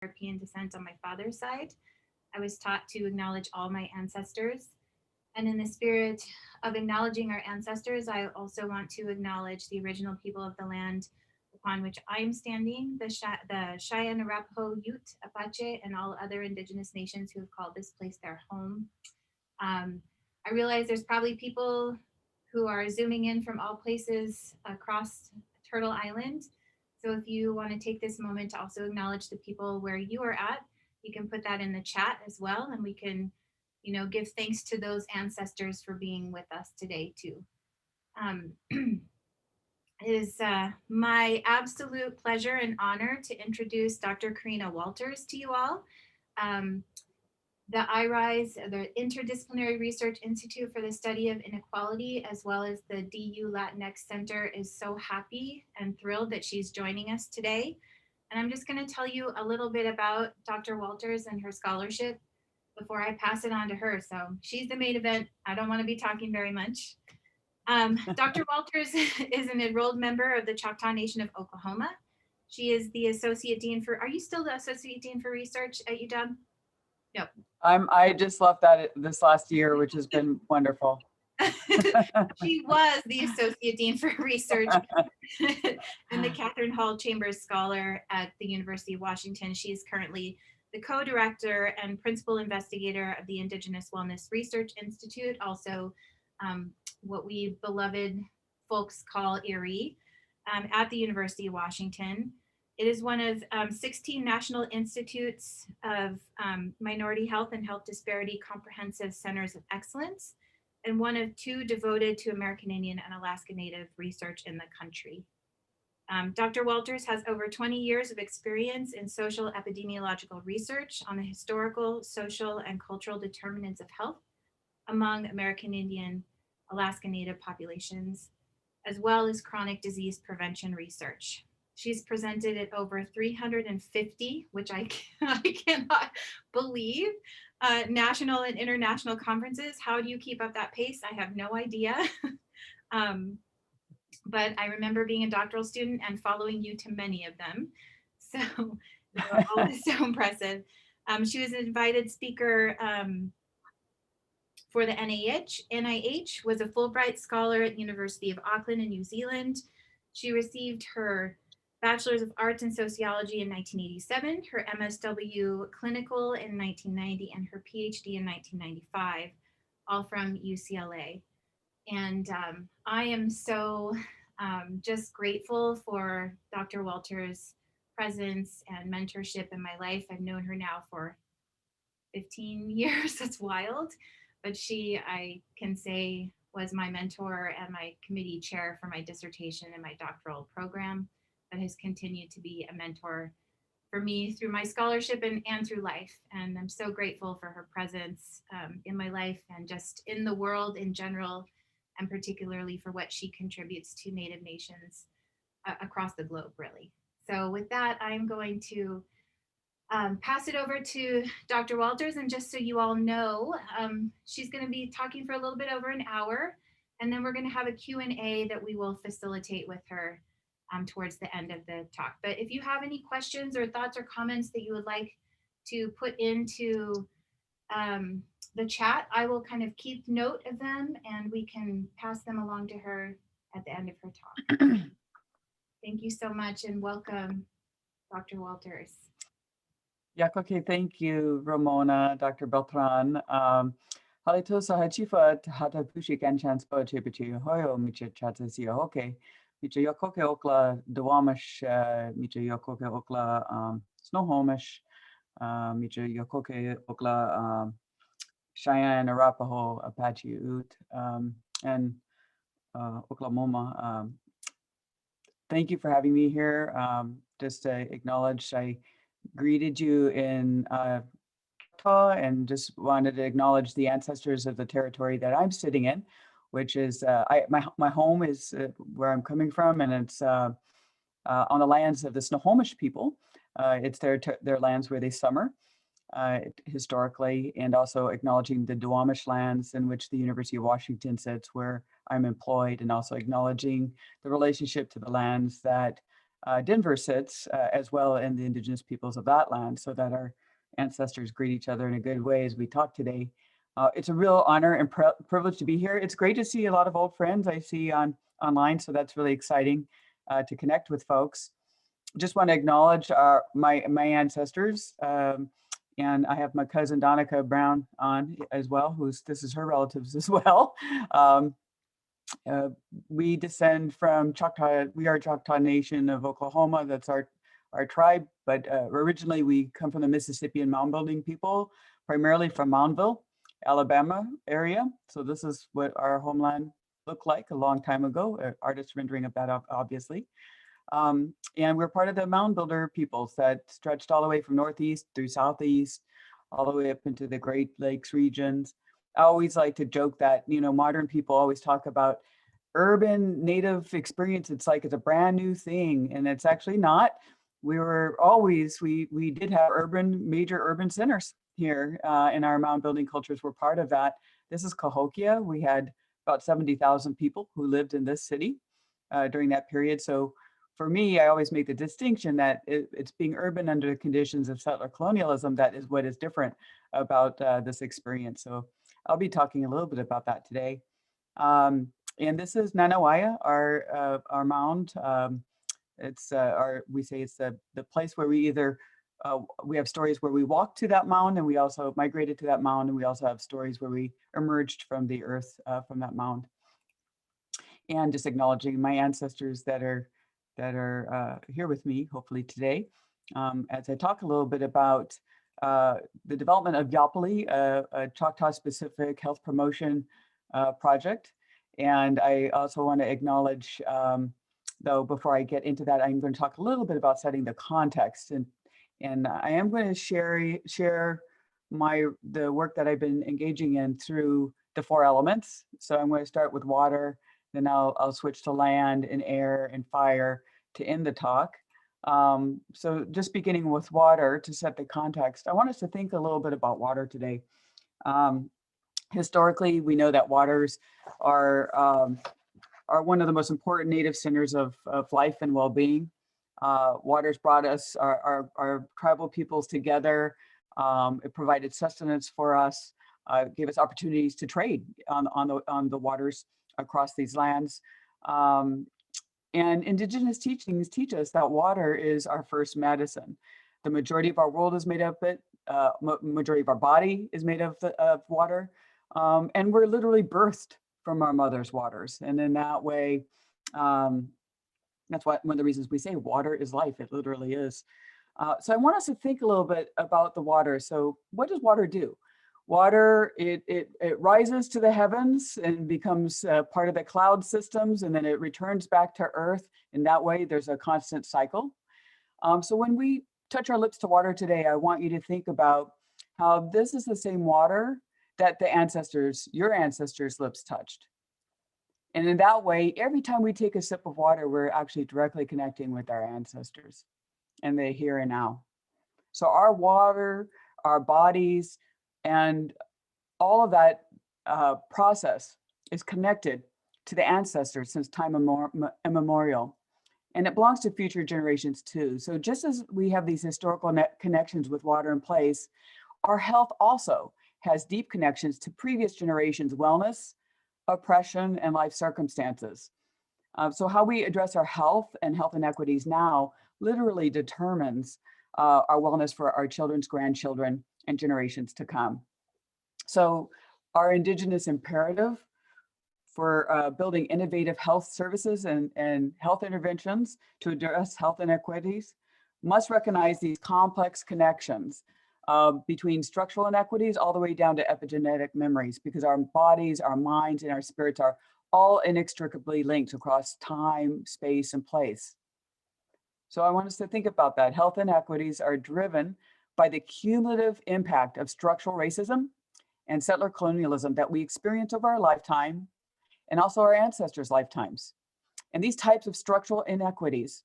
European descent on my father's side. I was taught to acknowledge all my ancestors. And in the spirit of acknowledging our ancestors, I also want to acknowledge the original people of the land upon which I am standing, the Cheyenne, Arapaho, Ute, Apache, and all other indigenous nations who have called this place their home. I realize there's probably people who are zooming in from all places across Turtle Island. So if you want to take this moment to also acknowledge the people where you are at, you can put that in the chat as well, and we can, give thanks to those ancestors for being with us today too. It is my absolute pleasure and honor to introduce Dr. Karina Walters to you all. The IRISE, the Interdisciplinary Research Institute for the Study of Inequality, as well as the DU Latinx Center, is so happy and thrilled that she's joining us today. And I'm just going to tell you a little bit about Dr. Walters and her scholarship before I pass it on to her. So she's the main event. I don't want to be talking very much. Dr. Walters is an enrolled member of the Choctaw Nation of Oklahoma. She is the Associate Dean for, are you still the Associate Dean for Research at UW? No. I just left that this last year, which has been wonderful. She was the Associate Dean for Research and the Catherine Hall Chambers Scholar at the University of Washington. She is currently the co-director and principal investigator of the Indigenous Wellness Research Institute, also what we beloved folks call IRISE, at the University of Washington. It is one of 16 National Institutes of Minority Health and Health Disparity Comprehensive Centers of Excellence, and one of 2 devoted to American Indian and Alaska Native research in the country. Dr. Walters has over 20 years of experience in social epidemiological research on the historical, social, and cultural determinants of health among American Indian, Alaska Native populations, as well as chronic disease prevention research. She's presented at over 350, which I cannot believe, national and international conferences. How do you keep up that pace? I have no idea. But I remember being a doctoral student and following you to many of them. So they were always so impressive. She was an invited speaker for the NIH, was a Fulbright scholar at the University of Auckland in New Zealand. She received her Bachelor's of Arts in Sociology in 1987, her MSW Clinical in 1990, and her PhD in 1995, all from UCLA. And I am so just grateful for Dr. Walters' presence and mentorship in my life. I've known her now for 15 years, that's wild. But she, I can say, was my mentor and my committee chair for my dissertation and my doctoral program, that has continued to be a mentor for me through my scholarship and through life. And I'm so grateful for her presence in my life and just in the world in general, and particularly for what she contributes to Native nations across the globe, really. So with that, I'm going to pass it over to Dr. Walters. And just so you all know, she's going to be talking for a little bit over an hour, and then we're going to have a Q&A that we will facilitate with her towards the end of the talk. But if you have any questions or thoughts or comments that you would like to put into the chat, I will kind of keep note of them and we can pass them along to her at the end of her talk. Thank you so much and welcome, Dr. Walters. Okay, thank you, Ramona, Dr. Beltran. Halito sahachifa hata pushi kanchan spo chipichi hoyo micha chatasi okay. Micha yokoke okla dawamish micha yokoke okla snohomish micha yokoke okla Cheyenne, Arapaho, Apache, Ute, and Oklahoma. Thank you for having me here. Just to acknowledge, I greeted you in Utah and just wanted to acknowledge the ancestors of the territory that I'm sitting in, which is my home is where I'm coming from, and it's on the lands of the Snohomish people. It's their lands where they summer. Historically, and also acknowledging the Duwamish lands in which the University of Washington sits where I'm employed, and also acknowledging the relationship to the lands that Denver sits, as well in the indigenous peoples of that land, so that our ancestors greet each other in a good way as we talk today. It's a real honor and privilege to be here. It's great to see a lot of old friends I see online, so that's really exciting to connect with folks. Just want to acknowledge my ancestors, and I have my cousin Donica Brown on as well, this is her relatives as well. We descend from Choctaw. We are Choctaw Nation of Oklahoma. That's our tribe. But originally, we come from the Mississippian mound building people, primarily from Moundville, Alabama area. So this is what our homeland looked like a long time ago. Artist rendering of that, obviously. And we're part of the mound builder peoples that stretched all the way from Northeast through Southeast, all the way up into the Great Lakes regions. I always like to joke that, modern people always talk about urban native experience. It's like it's a brand new thing, and it's actually not. We did have major urban centers here, and our mound building cultures were part of that. This is Cahokia. We had about 70,000 people who lived in this city during that period. So for me, I always make the distinction that it's being urban under the conditions of settler colonialism that is what is different about this experience. So I'll be talking a little bit about that today. And this is Nanawaya, our mound. We say it's the place where we either, we have stories where we walked to that mound, and we also migrated to that mound, and we also have stories where we emerged from the earth from that mound. And just acknowledging my ancestors that are here with me, hopefully today, as I talk a little bit about the development of Yapali, a Choctaw-specific health promotion project. And I also want to acknowledge, though, before I get into that, I'm going to talk a little bit about setting the context. And I am going to share the work that I've been engaging in through the 4 elements. So I'm going to start with water, then I'll switch to land and air and fire to end the talk. So just beginning with water to set the context, I want us to think a little bit about water today. Historically, we know that waters are one of the most important native centers of life and well-being. Waters brought us, our tribal peoples together. It provided sustenance for us, gave us opportunities to trade on the waters across these lands. And indigenous teachings teach us that water is our first medicine. The majority of our world is made of it. Majority of our body is made of water. And we're literally birthed from our mother's waters. And in that way, that's one of the reasons we say water is life. It literally is. So I want us to think a little bit about the water. So what does water do? Water, it rises to the heavens and becomes part of the cloud systems, and then it returns back to earth. In that way, there's a constant cycle. So when we touch our lips to water today, I want you to think about how this is the same water that your ancestors' lips touched. And in that way, every time we take a sip of water, we're actually directly connecting with our ancestors and the here and now. So our water, our bodies, and all of that process is connected to the ancestors since time immemorial. And it belongs to future generations too. So just as we have these historical connections with water in place, our health also has deep connections to previous generations' wellness, oppression, and life circumstances. So how we address our health and health inequities now literally determines our wellness for our children's grandchildren and generations to come. So our indigenous imperative for building innovative health services and health interventions to address health inequities must recognize these complex connections between structural inequities all the way down to epigenetic memories, because our bodies, our minds, and our spirits are all inextricably linked across time, space, and place. So I want us to think about that. Health inequities are driven by the cumulative impact of structural racism and settler colonialism that we experience over our lifetime and also our ancestors' lifetimes. And these types of structural inequities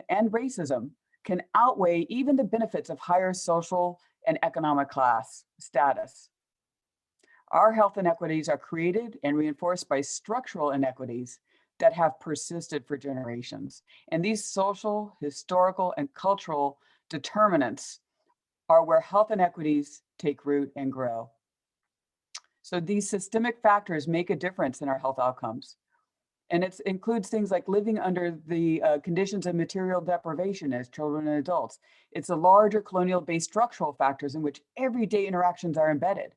and racism can outweigh even the benefits of higher social and economic class status. Our health inequities are created and reinforced by structural inequities that have persisted for generations. And these social, historical, and cultural determinants are where health inequities take root and grow. So these systemic factors make a difference in our health outcomes. And it includes things like living under the conditions of material deprivation as children and adults. It's the larger colonial-based structural factors in which everyday interactions are embedded.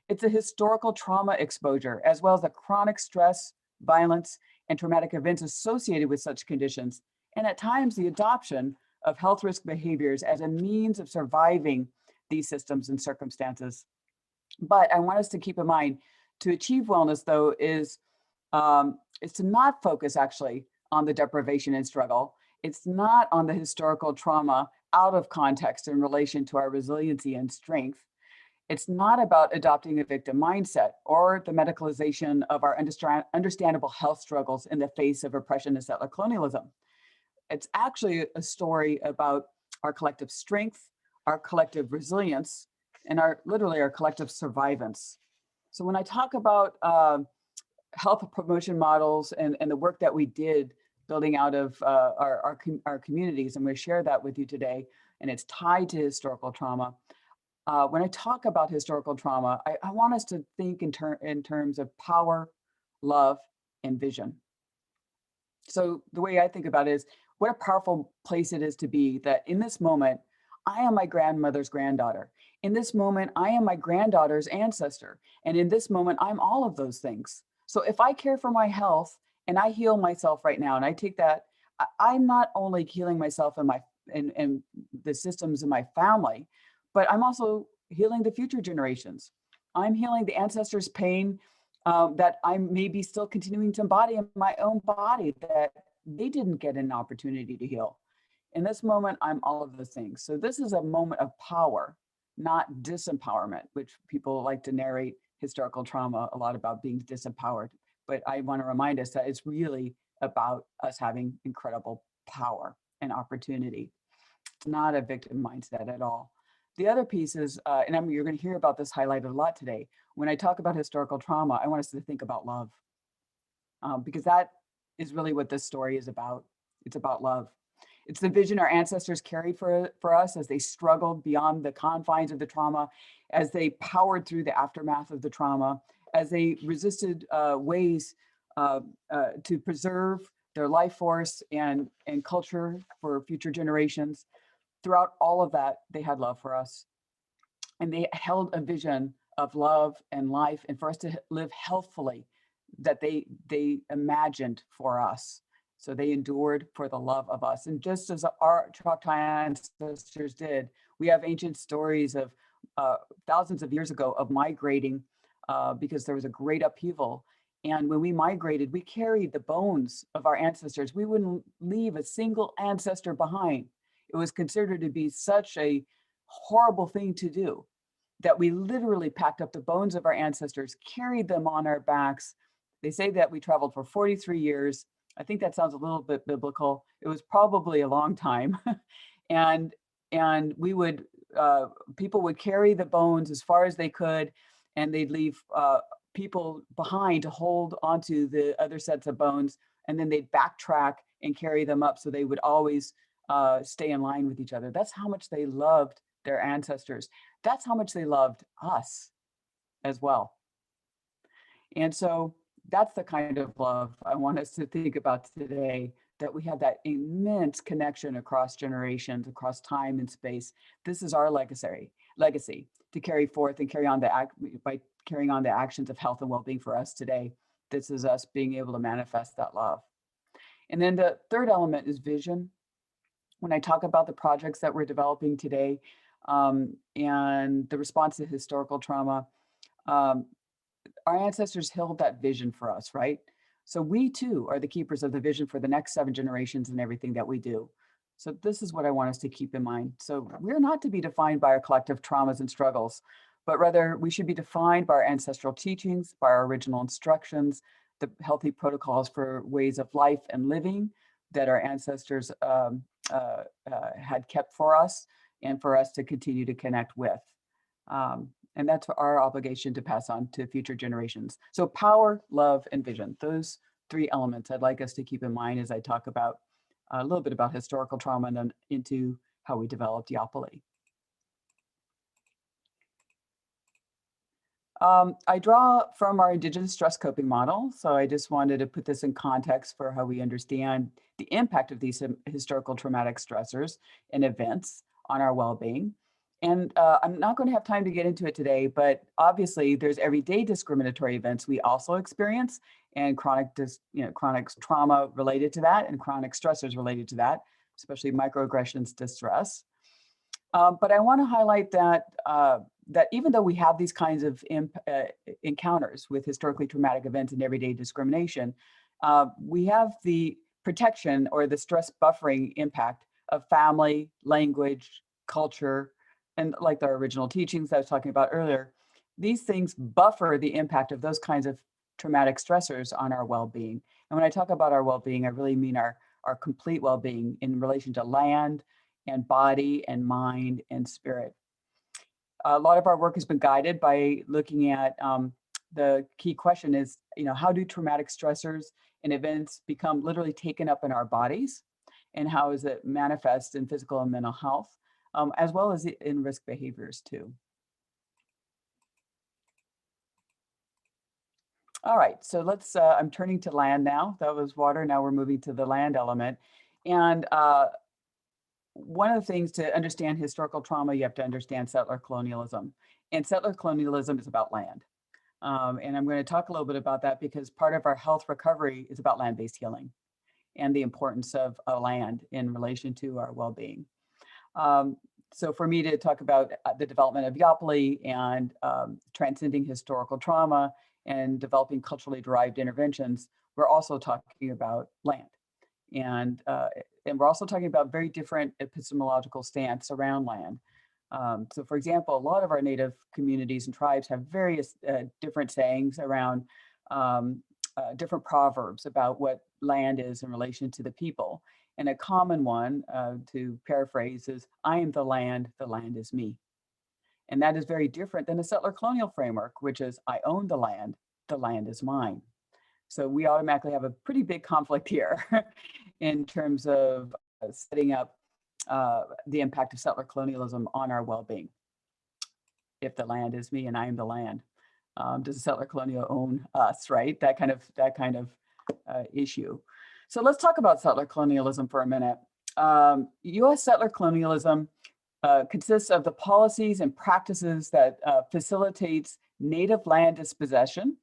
It's a historical trauma exposure, as well as the chronic stress, violence, and traumatic events associated with such conditions. And at times, the adoption of health risk behaviors as a means of surviving these systems and circumstances. But I want us to keep in mind, to achieve wellness, though, is to not focus actually on the deprivation and struggle. It's not on the historical trauma out of context in relation to our resiliency and strength. It's not about adopting a victim mindset or the medicalization of our understandable health struggles in the face of oppression and settler colonialism. It's actually a story about our collective strength, our collective resilience, and literally our collective survivance. So when I talk about health promotion models and the work that we did building out of our communities, I'm going to share that with you today, and it's tied to historical trauma. When I talk about historical trauma, I want us to think in terms of power, love, and vision. So the way I think about it is, what a powerful place it is to be that in this moment, I am my grandmother's granddaughter. In this moment, I am my granddaughter's ancestor. And in this moment, I'm all of those things. So if I care for my health and I heal myself right now, and I take that, I'm not only healing myself and the systems in my family, but I'm also healing the future generations. I'm healing the ancestors' pain that I may be still continuing to embody in my own body that they didn't get an opportunity to heal. In this moment, I'm all of those things. So this is a moment of power, not disempowerment, which people like to narrate historical trauma a lot about being disempowered. But I want to remind us that it's really about us having incredible power and opportunity. It's not a victim mindset at all. The other piece is, and you're going to hear about this highlighted a lot today. When I talk about historical trauma, I want us to think about love, because that is really what this story is about. It's about love. It's the vision our ancestors carried for us as they struggled beyond the confines of the trauma, as they powered through the aftermath of the trauma, as they resisted ways to preserve their life force and culture for future generations. Throughout all of that, they had love for us. And they held a vision of love and life and for us to live healthfully that they imagined for us. So they endured for the love of us. And just as our Choctaw ancestors did, we have ancient stories of thousands of years ago of migrating because there was a great upheaval. And when we migrated, we carried the bones of our ancestors. We wouldn't leave a single ancestor behind. It was considered to be such a horrible thing to do that we literally packed up the bones of our ancestors, carried them on our backs. They say that we traveled for 43 years. I think that sounds a little bit biblical. It was probably a long time. and we would, people would carry the bones as far as they could, and they'd leave people behind to hold onto the other sets of bones, and then they'd backtrack and carry them up so they would always stay in line with each other. That's how much they loved their ancestors. That's how much they loved us as well. And so that's the kind of love I want us to think about today, that we have that immense connection across generations, across time and space. This is our legacy to carry forth and carry on by carrying on the actions of health and well-being for us today. This is us being able to manifest that love. And then the third element is vision. When I talk about the projects that we're developing today and the response to historical trauma, our ancestors held that vision for us, right? So we too are the keepers of the vision for the next 7 generations in everything that we do. So this is what I want us to keep in mind. So we're not to be defined by our collective traumas and struggles, but rather we should be defined by our ancestral teachings, by our original instructions, the healthy protocols for ways of life and living that our ancestors had kept for us and for us to continue to connect with. And that's our obligation to pass on to future generations. So power, love, and vision, those three elements I'd like us to keep in mind as I talk about a little bit about historical trauma and then into how we developed Yopoly. I draw from our Indigenous stress coping model, so I just wanted to put this in context for how we understand the impact of these historical traumatic stressors and events on our well-being. And I'm not going to have time to get into it today, but obviously there's everyday discriminatory events we also experience, and chronic trauma related to that, and chronic stressors related to that, especially microaggressions, distress. But I want to highlight that that even though we have these kinds of encounters with historically traumatic events and everyday discrimination, we have the protection or the stress buffering impact of family, language, culture, and like the original teachings I was talking about earlier. These things buffer the impact of those kinds of traumatic stressors on our well-being. And when I talk about our well-being, I really mean our complete well-being in relation to land and body and mind and spirit. A lot of our work has been guided by looking at the key question is, how do traumatic stressors and events become literally taken up in our bodies, and how is it manifest in physical and mental health, as well as in risk behaviors too. All right, so let's, I'm turning to land now. That was water, now we're moving to the land element. And one of the things to understand historical trauma, you have to understand settler colonialism. And settler colonialism is about land. And I'm going to talk a little bit about that because part of our health recovery is about land-based healing and the importance of land in relation to our well-being. So for me to talk about the development of Yopoly and transcending historical trauma and developing culturally derived interventions, we're also talking about land. And we're also talking about very different epistemological stance around land. So for example, a lot of our Native communities and tribes have various different sayings around different proverbs about what land is in relation to the people. And a common one, to paraphrase, is, I am the land is me. And that is very different than a settler colonial framework, which is, I own the land is mine. So we automatically have a pretty big conflict here in terms of setting up the impact of settler colonialism on our well-being. If the land is me and I am the land, does the settler colonial own us, right? That kind of issue. So let's talk about settler colonialism for a minute. U.S. settler colonialism consists of the policies and practices that facilitates Native land dispossession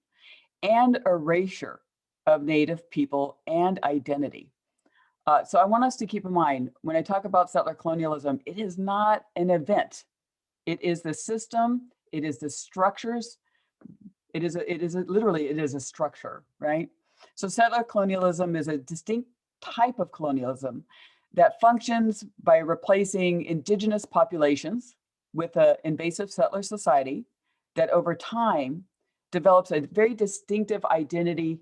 and erasure of Native people and identity. So I want us to keep in mind, when I talk about settler colonialism, it is not an event. It is the system, it is the structures, it is a structure, right? So settler colonialism is a distinct type of colonialism that functions by replacing indigenous populations with an invasive settler society that over time develops a very distinctive identity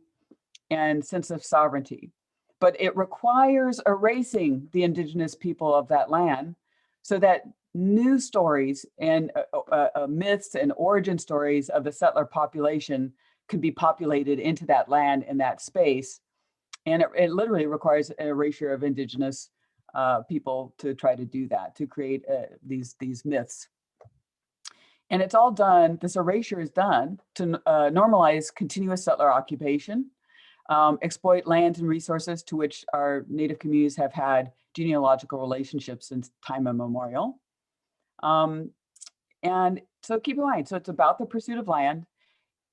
and sense of sovereignty. But it requires erasing the indigenous people of that land so that new stories and myths and origin stories of the settler population can be populated into that land and that space. And it literally requires an erasure of indigenous people to try to do that, to create these myths. And it's all done, this erasure is done to normalize continuous settler occupation, exploit land and resources to which our Native communities have had genealogical relationships since time immemorial. And so keep in mind, so it's about the pursuit of land.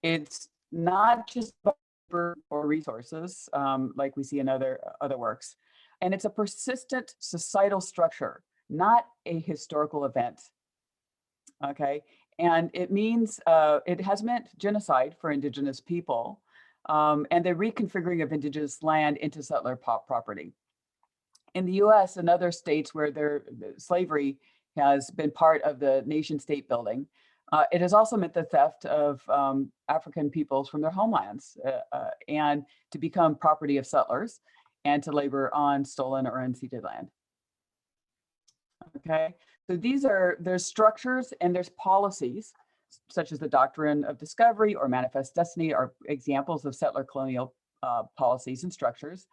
It's not just about labor or resources, like we see in other works. And it's a persistent societal structure, not a historical event. Okay, and it means, it has meant genocide for indigenous people, and the reconfiguring of indigenous land into settler property. In the US and other states where slavery has been part of the nation state building, it has also meant the theft of African peoples from their homelands and to become property of settlers and to labor on stolen or unceded land. Okay, so there's structures and there's policies, such as the doctrine of discovery or manifest destiny, are examples of settler colonial policies and structures,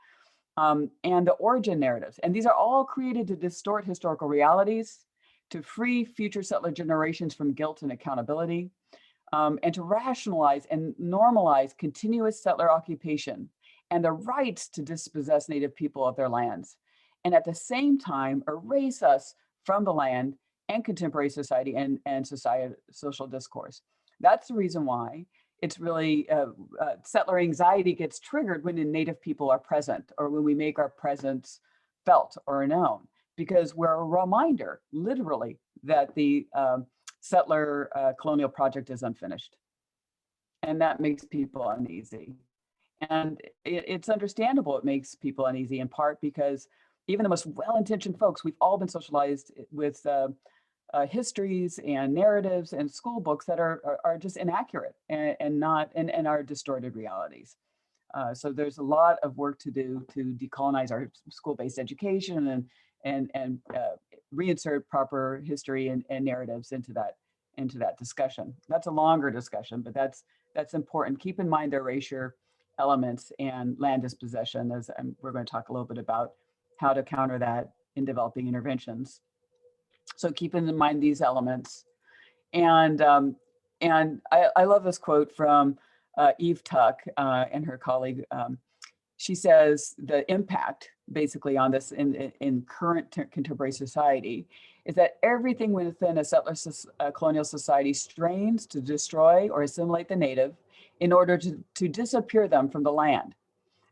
and the origin narratives. And these are all created to distort historical realities, to free future settler generations from guilt and accountability, and to rationalize and normalize continuous settler occupation and the rights to dispossess Native people of their lands, and at the same time erase us from the land and contemporary society and social discourse. That's the reason why it's really settler anxiety gets triggered when the Native people are present or when we make our presence felt or known, because we're a reminder, literally, that the settler colonial project is unfinished. And that makes people uneasy. And it's understandable it makes people uneasy, in part because even the most well-intentioned folks, we've all been socialized with histories and narratives and school books that are just inaccurate and not and are distorted realities. So there's a lot of work to do to decolonize our school-based education and reinsert proper history and narratives into that discussion. That's a longer discussion, but that's important. Keep in mind the erasure elements and land dispossession, as we're going to talk a little bit about how to counter that in developing interventions. So keep in mind these elements. And I love this quote from Eve Tuck and her colleague. She says the impact basically on this in current contemporary society is that everything within a settler colonial society strains to destroy or assimilate the native in order to disappear them from the land.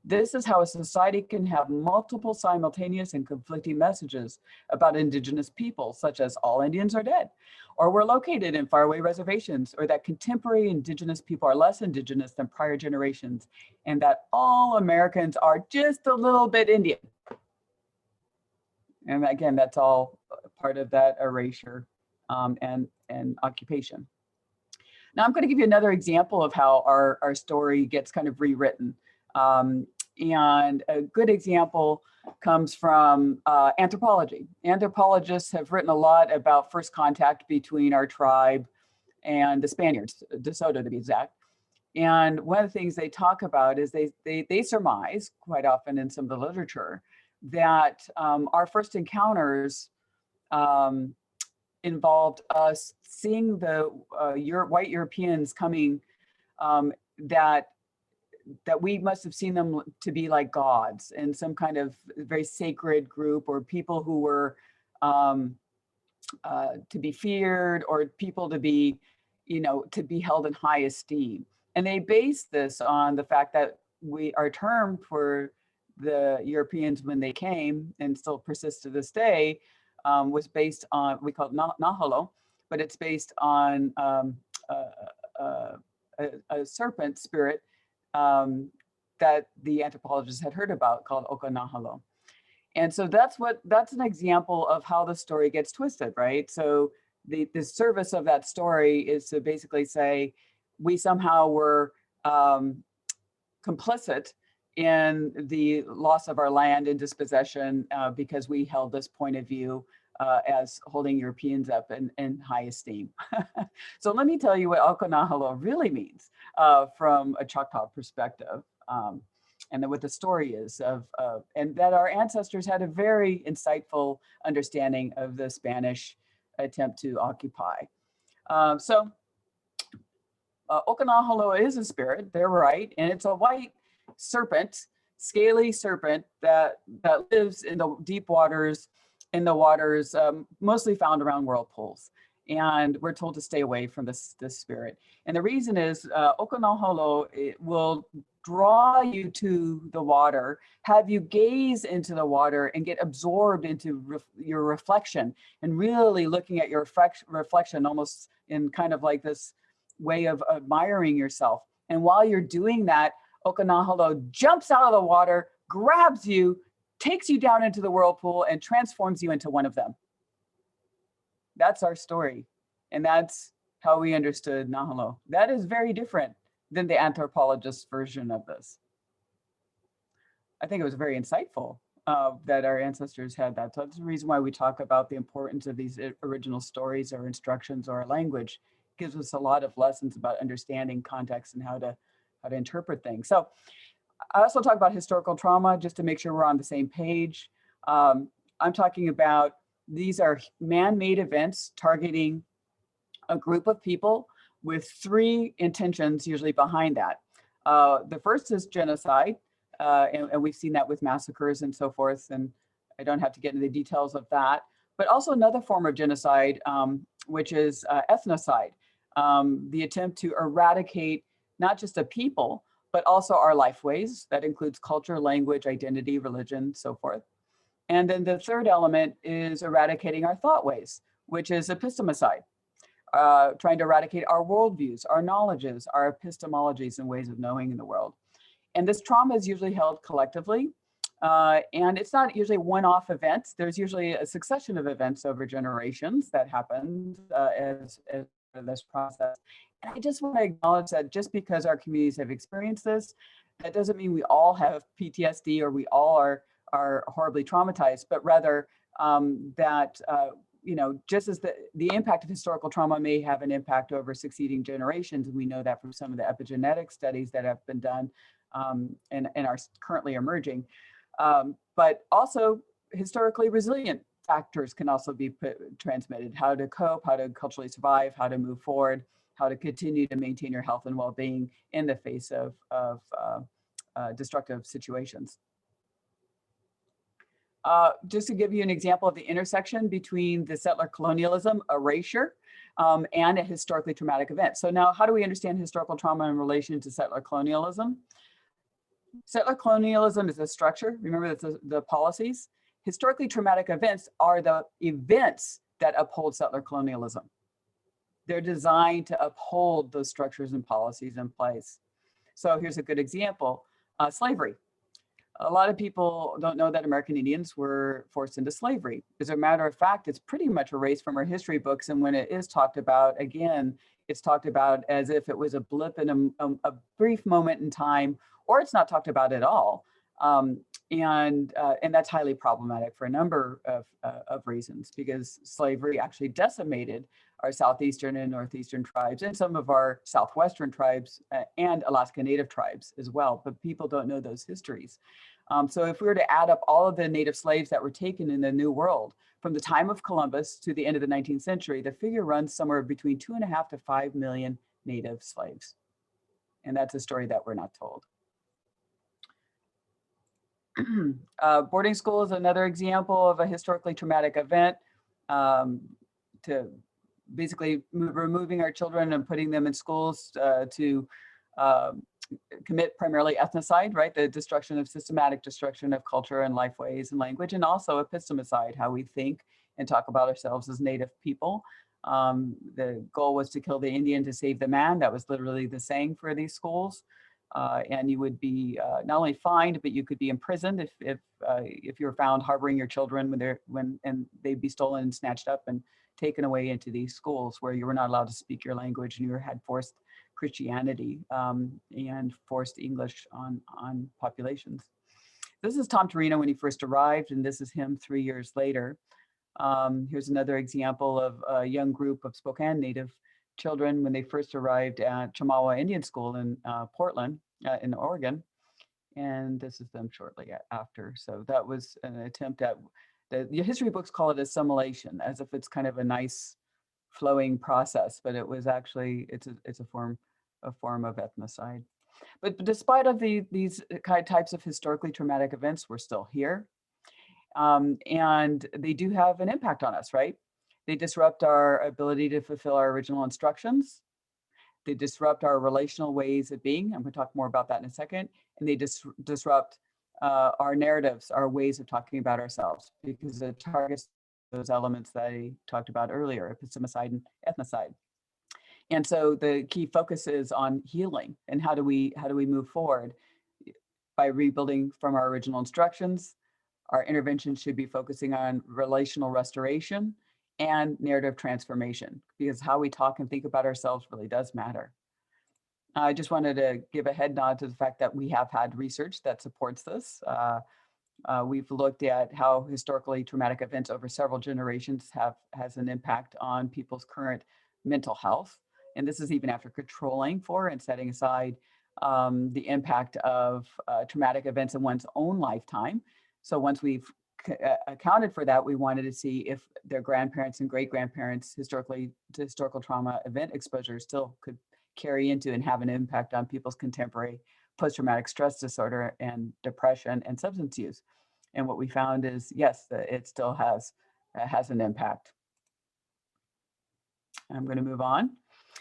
This is how a society can have multiple simultaneous and conflicting messages about indigenous people, such as all Indians are dead, or we're located in faraway reservations, or that contemporary indigenous people are less indigenous than prior generations, and that all Americans are just a little bit Indian. And again, that's all part of that erasure and occupation. Now I'm going to give you another example of how our story gets kind of rewritten. And a good example comes from anthropology. Anthropologists have written a lot about first contact between our tribe and the Spaniards, De Soto to be exact. And one of the things they talk about is they surmise quite often in some of the literature that our first encounters involved us seeing the white Europeans coming, that we must have seen them to be like gods and some kind of very sacred group, or people who were to be feared, or people to be, to be held in high esteem. And they base this on the fact that our term for the Europeans when they came, and still persists to this day, was based on, we call it NAHULLO, but it's based on a serpent spirit that the anthropologists had heard about, called Okanahalo. And so that's an example of how the story gets twisted, right? So the service of that story is to basically say, we somehow were complicit in the loss of our land and dispossession because we held this point of view as holding Europeans up in high esteem. So let me tell you what Okanahalo really means from a Choctaw perspective, and then what the story is and that our ancestors had a very insightful understanding of the Spanish attempt to occupy. Okanahalo is a spirit, they're right, and it's a white serpent, scaly serpent that lives in the deep waters, mostly found around whirlpools. And we're told to stay away from this spirit. And the reason is Okanahalo will draw you to the water, have you gaze into the water and get absorbed into your reflection, and really looking at your reflection almost in kind of like this way of admiring yourself. And while you're doing that, Okanahalo jumps out of the water, grabs you, takes you down into the whirlpool, and transforms you into one of them. That's our story. And that's how we understood Nahullo. That is very different than the anthropologist's version of this. I think it was very insightful that our ancestors had that. So that's the reason why we talk about the importance of these original stories or instructions or language. It gives us a lot of lessons about understanding context and how to interpret things. So I also talk about historical trauma just to make sure we're on the same page. I'm talking about these are man-made events targeting a group of people with three intentions usually behind that. The first is genocide, and we've seen that with massacres and so forth, and I don't have to get into the details of that, but also another form of genocide, which is ethnocide, the attempt to eradicate not just a people, but also our lifeways. That includes culture, language, identity, religion, so forth. And then the third element is eradicating our thoughtways, which is epistemicide, trying to eradicate our worldviews, our knowledges, our epistemologies and ways of knowing in the world. And this trauma is usually held collectively. And it's not usually one-off events. There's usually a succession of events over generations that happens as this process. And I just want to acknowledge that just because our communities have experienced this, that doesn't mean we all have PTSD or we all are horribly traumatized, but rather that you know, just as the impact of historical trauma may have an impact over succeeding generations, and we know that from some of the epigenetic studies that have been done and are currently emerging, but also historically resilient factors can also be transmitted. How to cope, how to culturally survive, how to move forward, how to continue to maintain your health and well-being in the face of destructive situations. Just to give you an example of the intersection between the settler colonialism, erasure, and a historically traumatic event. So now, how do we understand historical trauma in relation to settler colonialism? Settler colonialism is a structure. Remember the policies. Historically traumatic events are the events that uphold settler colonialism. They're designed to uphold those structures and policies in place. So here's a good example, slavery. A lot of people don't know that American Indians were forced into slavery. As a matter of fact, it's pretty much erased from our history books. And when it is talked about, again, it's talked about as if it was a blip in a brief moment in time, or it's not talked about at all. And that's highly problematic for a number of reasons, because slavery actually decimated our Southeastern and Northeastern tribes and some of our Southwestern tribes and Alaska Native tribes as well, but people don't know those histories. So if we were to add up all of the Native slaves that were taken in the New World from the time of Columbus to the end of the 19th century, the figure runs somewhere between 2.5 to 5 million Native slaves. And that's a story that we're not told. Boarding school is another example of a historically traumatic event, to basically removing our children and putting them in schools to commit primarily ethnocide, right? The systematic destruction of culture and lifeways and language, and also epistemicide, how we think and talk about ourselves as Native people. The goal was to kill the Indian to save the man. That was literally the saying for these schools. And you would be not only fined, but you could be imprisoned if you were found harboring your children and they'd be stolen and snatched up and taken away into these schools where you were not allowed to speak your language and you had forced Christianity and forced English on populations. This is Tom Karina when he first arrived, and this is him 3 years later. Here's another example of a young group of Spokane Native children when they first arrived at Chamawa Indian School in Portland, in Oregon. And this is them shortly after. So that was an attempt at, the history books call it assimilation, as if it's kind of a nice flowing process, but it was actually, it's a form of ethnocide. But despite of these types of historically traumatic events, we're still here. And they do have an impact on us, right? They disrupt our ability to fulfill our original instructions. They disrupt our relational ways of being. I'm going to talk more about that in a second. And they disrupt our narratives, our ways of talking about ourselves, because it targets those elements that I talked about earlier, epistemicide and ethnocide. And so the key focus is on healing and how do we move forward by rebuilding from our original instructions. Our intervention should be focusing on relational restoration and narrative transformation, because how we talk and think about ourselves really does matter. I just wanted to give a head nod to the fact that we have had research that supports this. We've looked at how historically traumatic events over several generations has an impact on people's current mental health. And this is even after controlling for and setting aside the impact of traumatic events in one's own lifetime. So once we've accounted for that, we wanted to see if their grandparents and great-grandparents historical trauma event exposure still could carry into and have an impact on people's contemporary post-traumatic stress disorder and depression and substance use. And what we found is, yes, it still has an impact. I'm going to move on.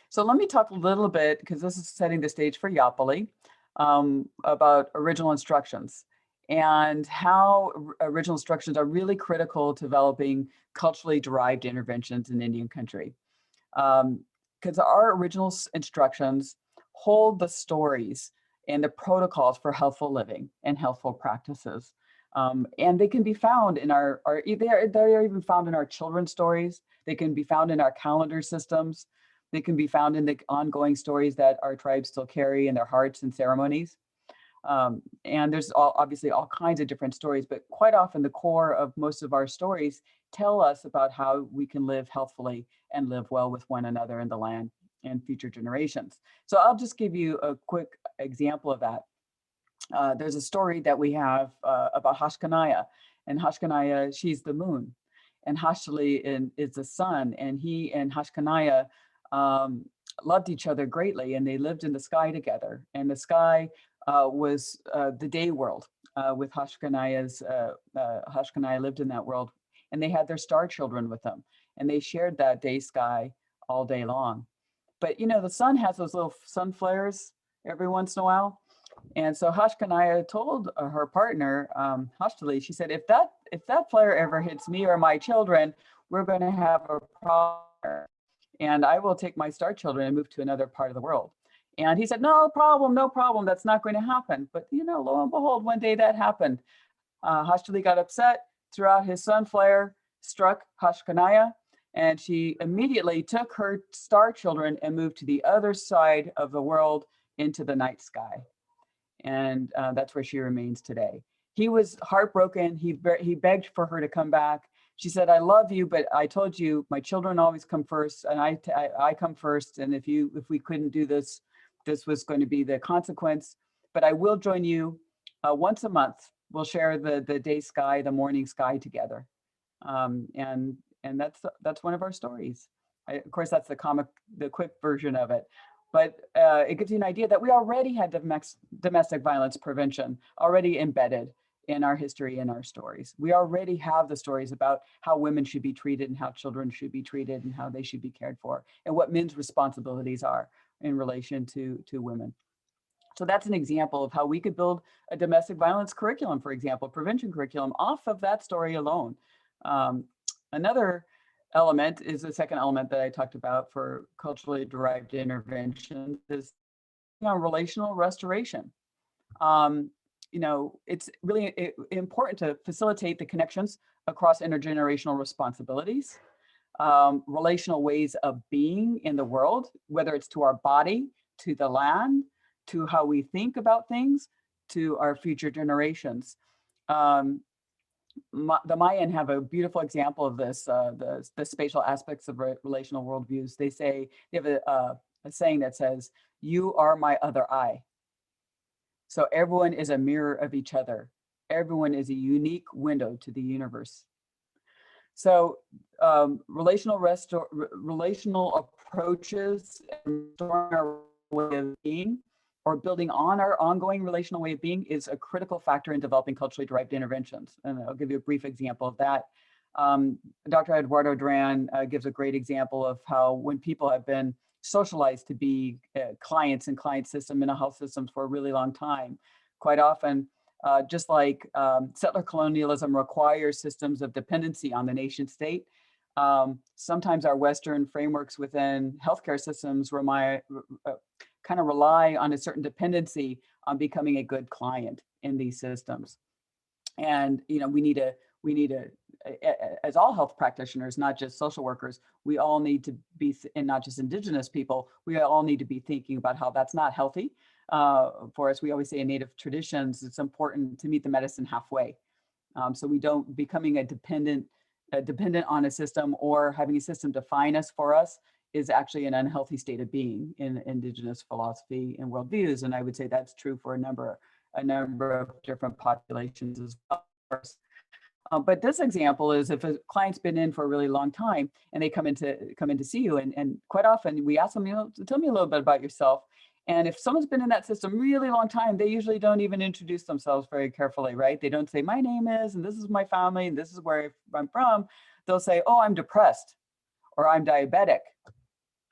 So let me talk a little bit, because this is setting the stage for Yapali, about original instructions and how original instructions are really critical to developing culturally derived interventions in Indian country. Because our original instructions hold the stories and the protocols for healthful living and healthful practices. And they can be found in they're even found in our children's stories. They can be found in our calendar systems. They can be found in the ongoing stories that our tribes still carry in their hearts and ceremonies. And there's obviously all kinds of different stories, but quite often the core of most of our stories tell us about how we can live healthfully and live well with one another in the land and future generations. So I'll just give you a quick example of that. There's a story that we have about Hashkanaya, and Hashkanaya, she's the moon, and Hashtali is the sun, and he and Hashkanaya loved each other greatly, and they lived in the sky together. And the sky was the day world with Hashkanaya lived in that world, and they had their star children with them, and they shared that day sky all day long. But you know, the sun has those little sun flares every once in a while. And so Hashkanaya told her partner, Hashtali, she said, if that flare ever hits me or my children, we're going to have a problem. And I will take my star children and move to another part of the world. And he said, no problem, that's not going to happen. But you know, lo and behold, one day that happened. Hashtali got upset, threw out his sun flare, struck Hashkanaya, and she immediately took her star children and moved to the other side of the world into the night sky. And that's where she remains today. He was heartbroken. He begged for her to come back. She said, I love you, but I told you my children always come first, and I come first. And if we couldn't do this, this was going to be the consequence. But I will join you once a month. We'll share the day sky, the morning sky together. And that's one of our stories. Of course, that's the quick version of it. But it gives you an idea that we already had domestic violence prevention already embedded in our history and our stories. We already have the stories about how women should be treated and how children should be treated and how they should be cared for and what men's responsibilities are in relation to women. So that's an example of how we could build a domestic violence curriculum, for example, prevention curriculum off of that story alone. Another element is the second element that I talked about for culturally derived interventions is relational restoration. You know, it's really important to facilitate the connections across intergenerational responsibilities, relational ways of being in the world, whether it's to our body, to the land, to how we think about things, to our future generations. The Mayan have a beautiful example of this, the spatial aspects of relational worldviews. They have a saying that says, you are my other eye. So everyone is a mirror of each other. Everyone is a unique window to the universe. So relational approaches and restoring our way of being or building on our ongoing relational way of being is a critical factor in developing culturally derived interventions. And I'll give you a brief example of that. Dr. Eduardo Duran gives a great example of how when people have been socialized to be clients in client system, mental health systems for a really long time, quite often, just like settler colonialism requires systems of dependency on the nation state, sometimes our Western frameworks within healthcare systems kind of rely on a certain dependency on becoming a good client in these systems. And you know, we need to, as all health practitioners, not just social workers, we all need to be, and not just Indigenous people, we all need to be thinking about how that's not healthy. For us, we always say in Native traditions, it's important to meet the medicine halfway. So we don't becoming dependent on a system or having a system define us for us is actually an unhealthy state of being in Indigenous philosophy and worldviews. And I would say that's true for a number of different populations as well. But this example is if a client's been in for a really long time and they come in to see you, and quite often we ask them, tell me a little bit about yourself. And if someone's been in that system really long time, they usually don't even introduce themselves very carefully, right? They don't say, my name is, and this is my family, and this is where I'm from. They'll say, oh, I'm depressed, or I'm diabetic,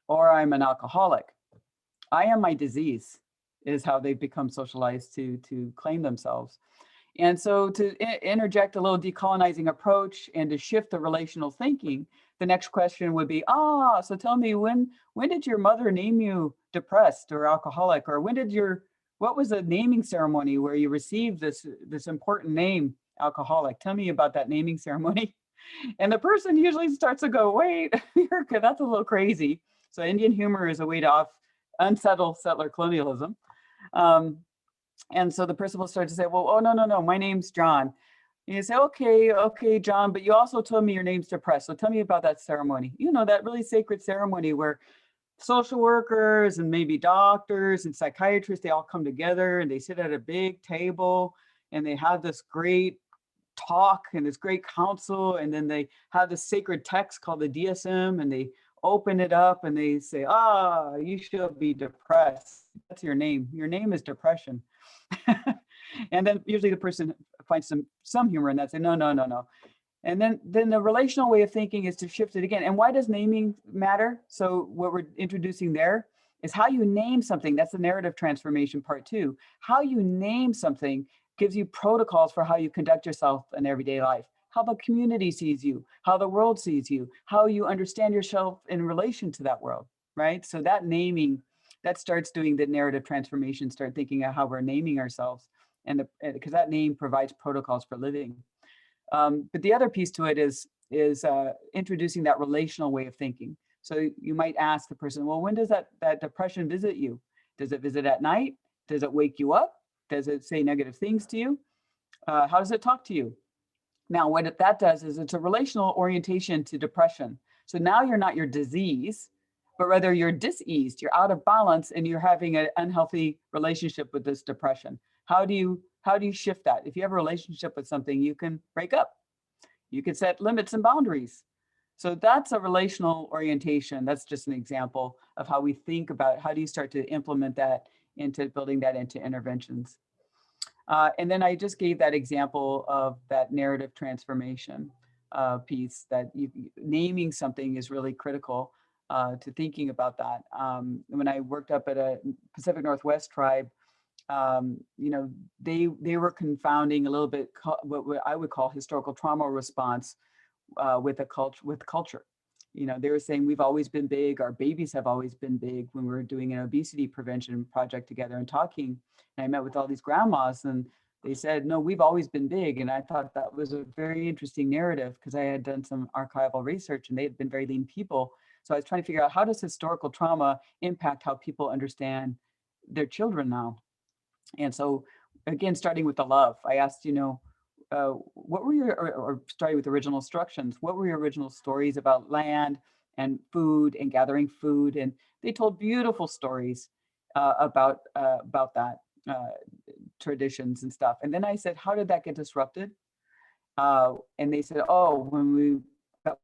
or I'm an alcoholic. I am my disease is how they've become socialized to claim themselves. And so to interject a little decolonizing approach and to shift the relational thinking, the next question would be, so tell me, when did your mother name you depressed or alcoholic? Or what was the naming ceremony where you received this important name, alcoholic? Tell me about that naming ceremony. And the person usually starts to go, wait, that's a little crazy. So Indian humor is a way to unsettle settler colonialism. And so the person will start to say, well, oh, no, my name's John. And you say, okay, John, but you also told me your name's depressed. So tell me about that ceremony. That really sacred ceremony where social workers and maybe doctors and psychiatrists, they all come together and they sit at a big table and they have this great talk and this great counsel. And then they have this sacred text called the DSM and they open it up and they say, you should be depressed. That's your name. Your name is depression. And then usually the person finds some humor in that, say, no. And then the relational way of thinking is to shift it again. And why does naming matter? So what we're introducing there is how you name something. That's the narrative transformation part 2. How you name something gives you protocols for how you conduct yourself in everyday life, how the community sees you, how the world sees you, how you understand yourself in relation to that world, right? So that naming, that starts doing the narrative transformation, start thinking of how we're naming ourselves, and because that name provides protocols for living. But the other piece to it is introducing that relational way of thinking. So you might ask the person, well, when does that depression visit you? Does it visit at night? Does it wake you up? Does it say negative things to you? How does it talk to you? Now, what that does is it's a relational orientation to depression. So now you're not your disease, but rather you're diseased, you're out of balance, and you're having an unhealthy relationship with this depression. How do you shift that? If you have a relationship with something, you can break up. You can set limits and boundaries. So that's a relational orientation. That's just an example of how we think about how do you start to implement that into building that into interventions. And then I just gave that example of that narrative transformation piece, that naming something is really critical to thinking about that. When I worked up at a Pacific Northwest tribe, they were confounding a little bit what I would call historical trauma response with culture. They were saying we've always been big, our babies have always been big. When we were doing an obesity prevention project together and talking, and I met with all these grandmas and they said, no, we've always been big. And I thought that was a very interesting narrative because I had done some archival research and they had been very lean people. So I was trying to figure out, how does historical trauma impact how people understand their children now? And so again, starting with the love, I asked, what were or starting with original instructions, what were your original stories about land and food and gathering food? And they told beautiful stories about that, traditions and stuff. And then I said, how did that get disrupted? And they said, oh, when we got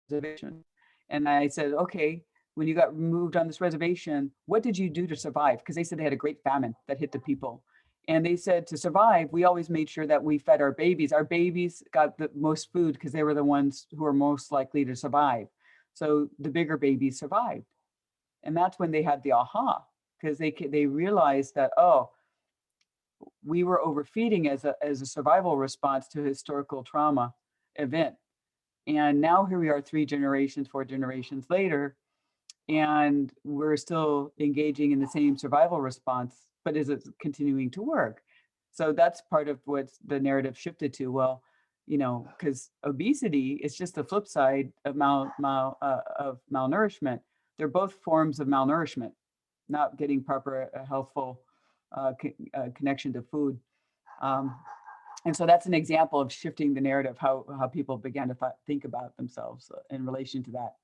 reservation. And I said, okay, when you got moved on this reservation, what did you do to survive? Because they said they had a great famine that hit the people. And they said to survive, we always made sure that we fed our babies. Our babies got the most food because they were the ones who were most likely to survive. So the bigger babies survived. And that's when they had the aha, because they realized that, oh, we were overfeeding as a survival response to a historical trauma event. And now here we are 3 generations, 4 generations later, and we're still engaging in the same survival response, but is it continuing to work? So that's part of what the narrative shifted to. Well, because obesity is just the flip side of of malnourishment. They're both forms of malnourishment, not getting proper healthful connection to food. And so that's an example of shifting the narrative, how people began to think about themselves in relation to that.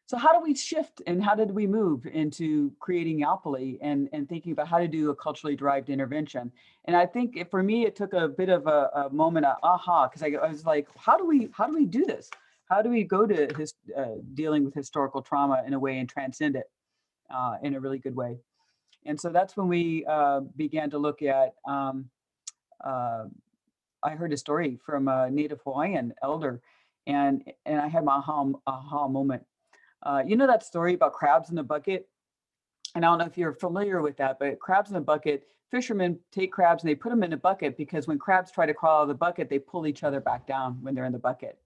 So how do we shift and how did we move into creating Alpily and thinking about how to do a culturally derived intervention? And I think for me, it took a bit of a moment of aha, because I was like, how do we do this? How do we go to dealing with historical trauma in a way and transcend it in a really good way? And so that's when we began to look at, uh, I heard a story from a Native Hawaiian elder, and I had my aha moment. You know that story about crabs in a bucket? And I don't know if you're familiar with that, but crabs in a bucket, fishermen take crabs and they put them in a bucket because when crabs try to crawl out of the bucket, they pull each other back down when they're in the bucket.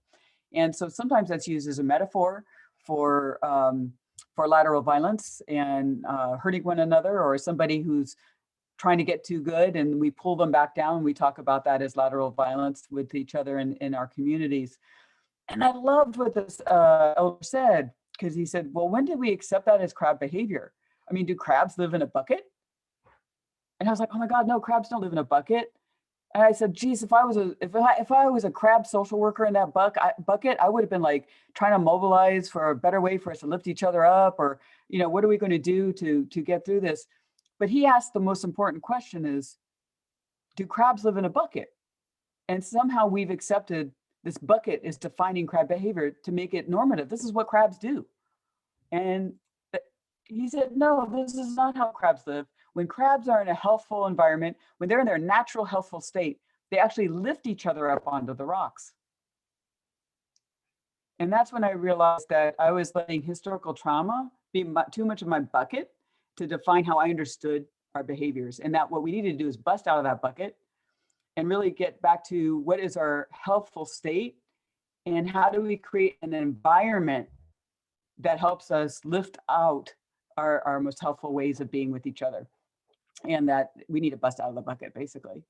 And so sometimes that's used as a metaphor for lateral violence and hurting one another, or somebody who's trying to get too good and we pull them back down. We talk about that as lateral violence with each other in our communities. And I loved what this elder said, because he said, well, when did we accept that as crab behavior? I mean, do crabs live in a bucket? And I was like, oh my God, no, crabs don't live in a bucket. And I said, geez, if I was a crab social worker in that bucket, I would have been like trying to mobilize for a better way for us to lift each other up, or, you know, what are we going to do to get through this? But he asked the most important question is, do crabs live in a bucket? And somehow we've accepted this bucket is defining crab behavior to make it normative. This is what crabs do. And he said, no, this is not how crabs live. When crabs are in a healthful environment, when they're in their natural healthful state, they actually lift each other up onto the rocks. And that's when I realized that I was letting historical trauma be too much of my bucket to define how I understood our behaviors. And that what we needed to do is bust out of that bucket and really get back to what is our healthful state and how do we create an environment that helps us lift out our most helpful ways of being with each other. And that we need to bust out of the bucket, basically.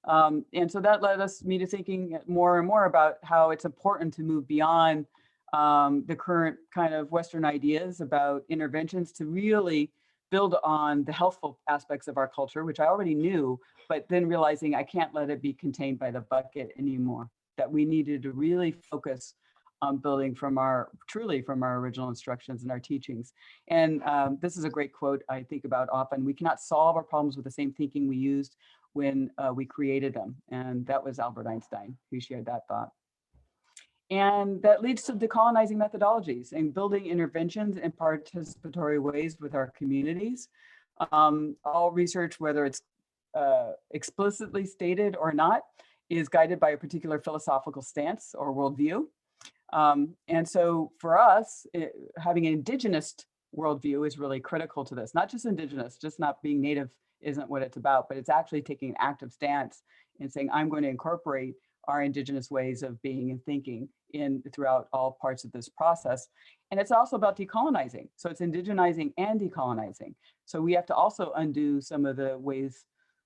And so that led me to thinking more and more about how it's important to move beyond the current kind of Western ideas about interventions to really build on the healthful aspects of our culture, which I already knew, but then realizing I can't let it be contained by the bucket anymore, that we needed to really focus on building truly from our original instructions and our teachings. And this is a great quote I think about often. We cannot solve our problems with the same thinking we used when we created them. And that was Albert Einstein who shared that thought. And that leads to decolonizing methodologies and building interventions in participatory ways with our communities. All research, whether it's explicitly stated or not, is guided by a particular philosophical stance or worldview. And so for us, having an indigenous worldview is really critical to this. Not just indigenous, just not being native isn't what it's about, but it's actually taking an active stance and saying, I'm going to incorporate our indigenous ways of being and thinking throughout all parts of this process. And it's also about decolonizing. So it's indigenizing and decolonizing. So we have to also undo some of the ways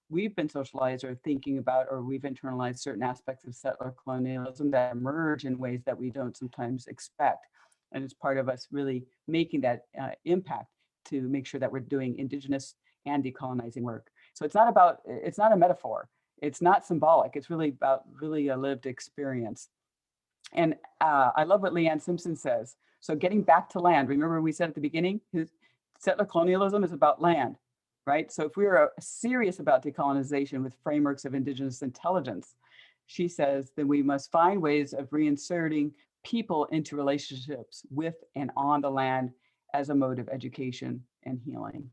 we've been socialized or thinking about, or we've internalized certain aspects of settler colonialism that emerge in ways that we don't sometimes expect. And it's part of us really making that impact to make sure that we're doing indigenous and decolonizing work. So it's not a metaphor. It's not symbolic. It's really about a lived experience. And I love what Leanne Simpson says. So getting back to land, remember we said at the beginning, settler colonialism is about land, right? So if we are serious about decolonization with frameworks of indigenous intelligence, she says, then we must find ways of reinserting people into relationships with and on the land as a mode of education and healing.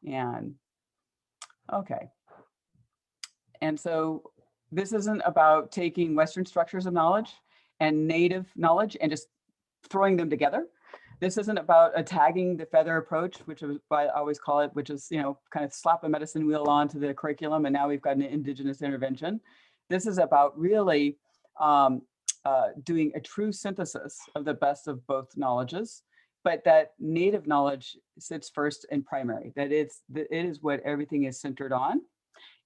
And okay. And so this isn't about taking Western structures of knowledge and native knowledge and just throwing them together. This isn't about a tagging the feather approach, which is what I always call it, which is, kind of slap a medicine wheel onto the curriculum and now we've got an indigenous intervention. This is about really doing a true synthesis of the best of both knowledges, but that native knowledge sits first and primary, that it is what everything is centered on,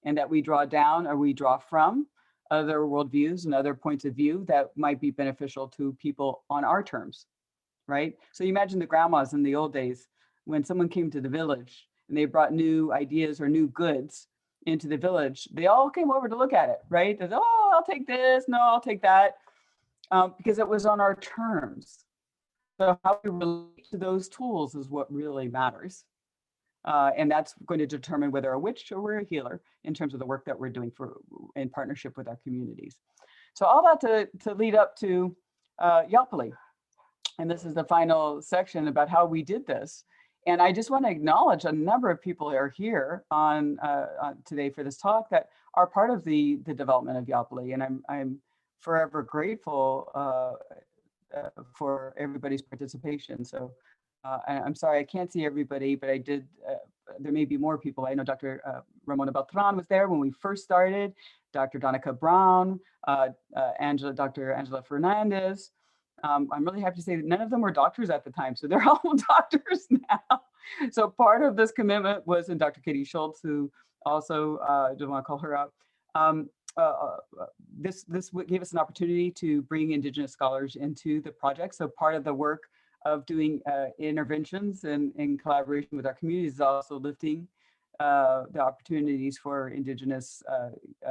and that we draw down or we draw from other worldviews and other points of view that might be beneficial to people on our terms, right? So you imagine the grandmas in the old days when someone came to the village and they brought new ideas or new goods into the village, they all came over to look at it, right? They said, oh, I'll take this, no, I'll take that, because it was on our terms. So how we relate to those tools is what really matters. And that's going to determine whether a witch or we're a healer in terms of the work that we're doing in partnership with our communities. So all that to lead up to Yawpali. And this is the final section about how we did this. And I just want to acknowledge a number of people that are here on today for this talk that are part of the development of Yawpali. And I'm forever grateful for everybody's participation. So I'm sorry, I can't see everybody, but I did, there may be more people. I know Dr. Ramona Beltran was there when we first started, Dr. Donica Brown, Dr. Angela Fernandez. I'm really happy to say that none of them were doctors at the time, so they're all doctors now. So part of this commitment was, and Dr. Katie Schultz, who also, don't want to call her out, this gave us an opportunity to bring Indigenous scholars into the project. So part of the work of doing interventions and in collaboration with our communities is also lifting the opportunities for Indigenous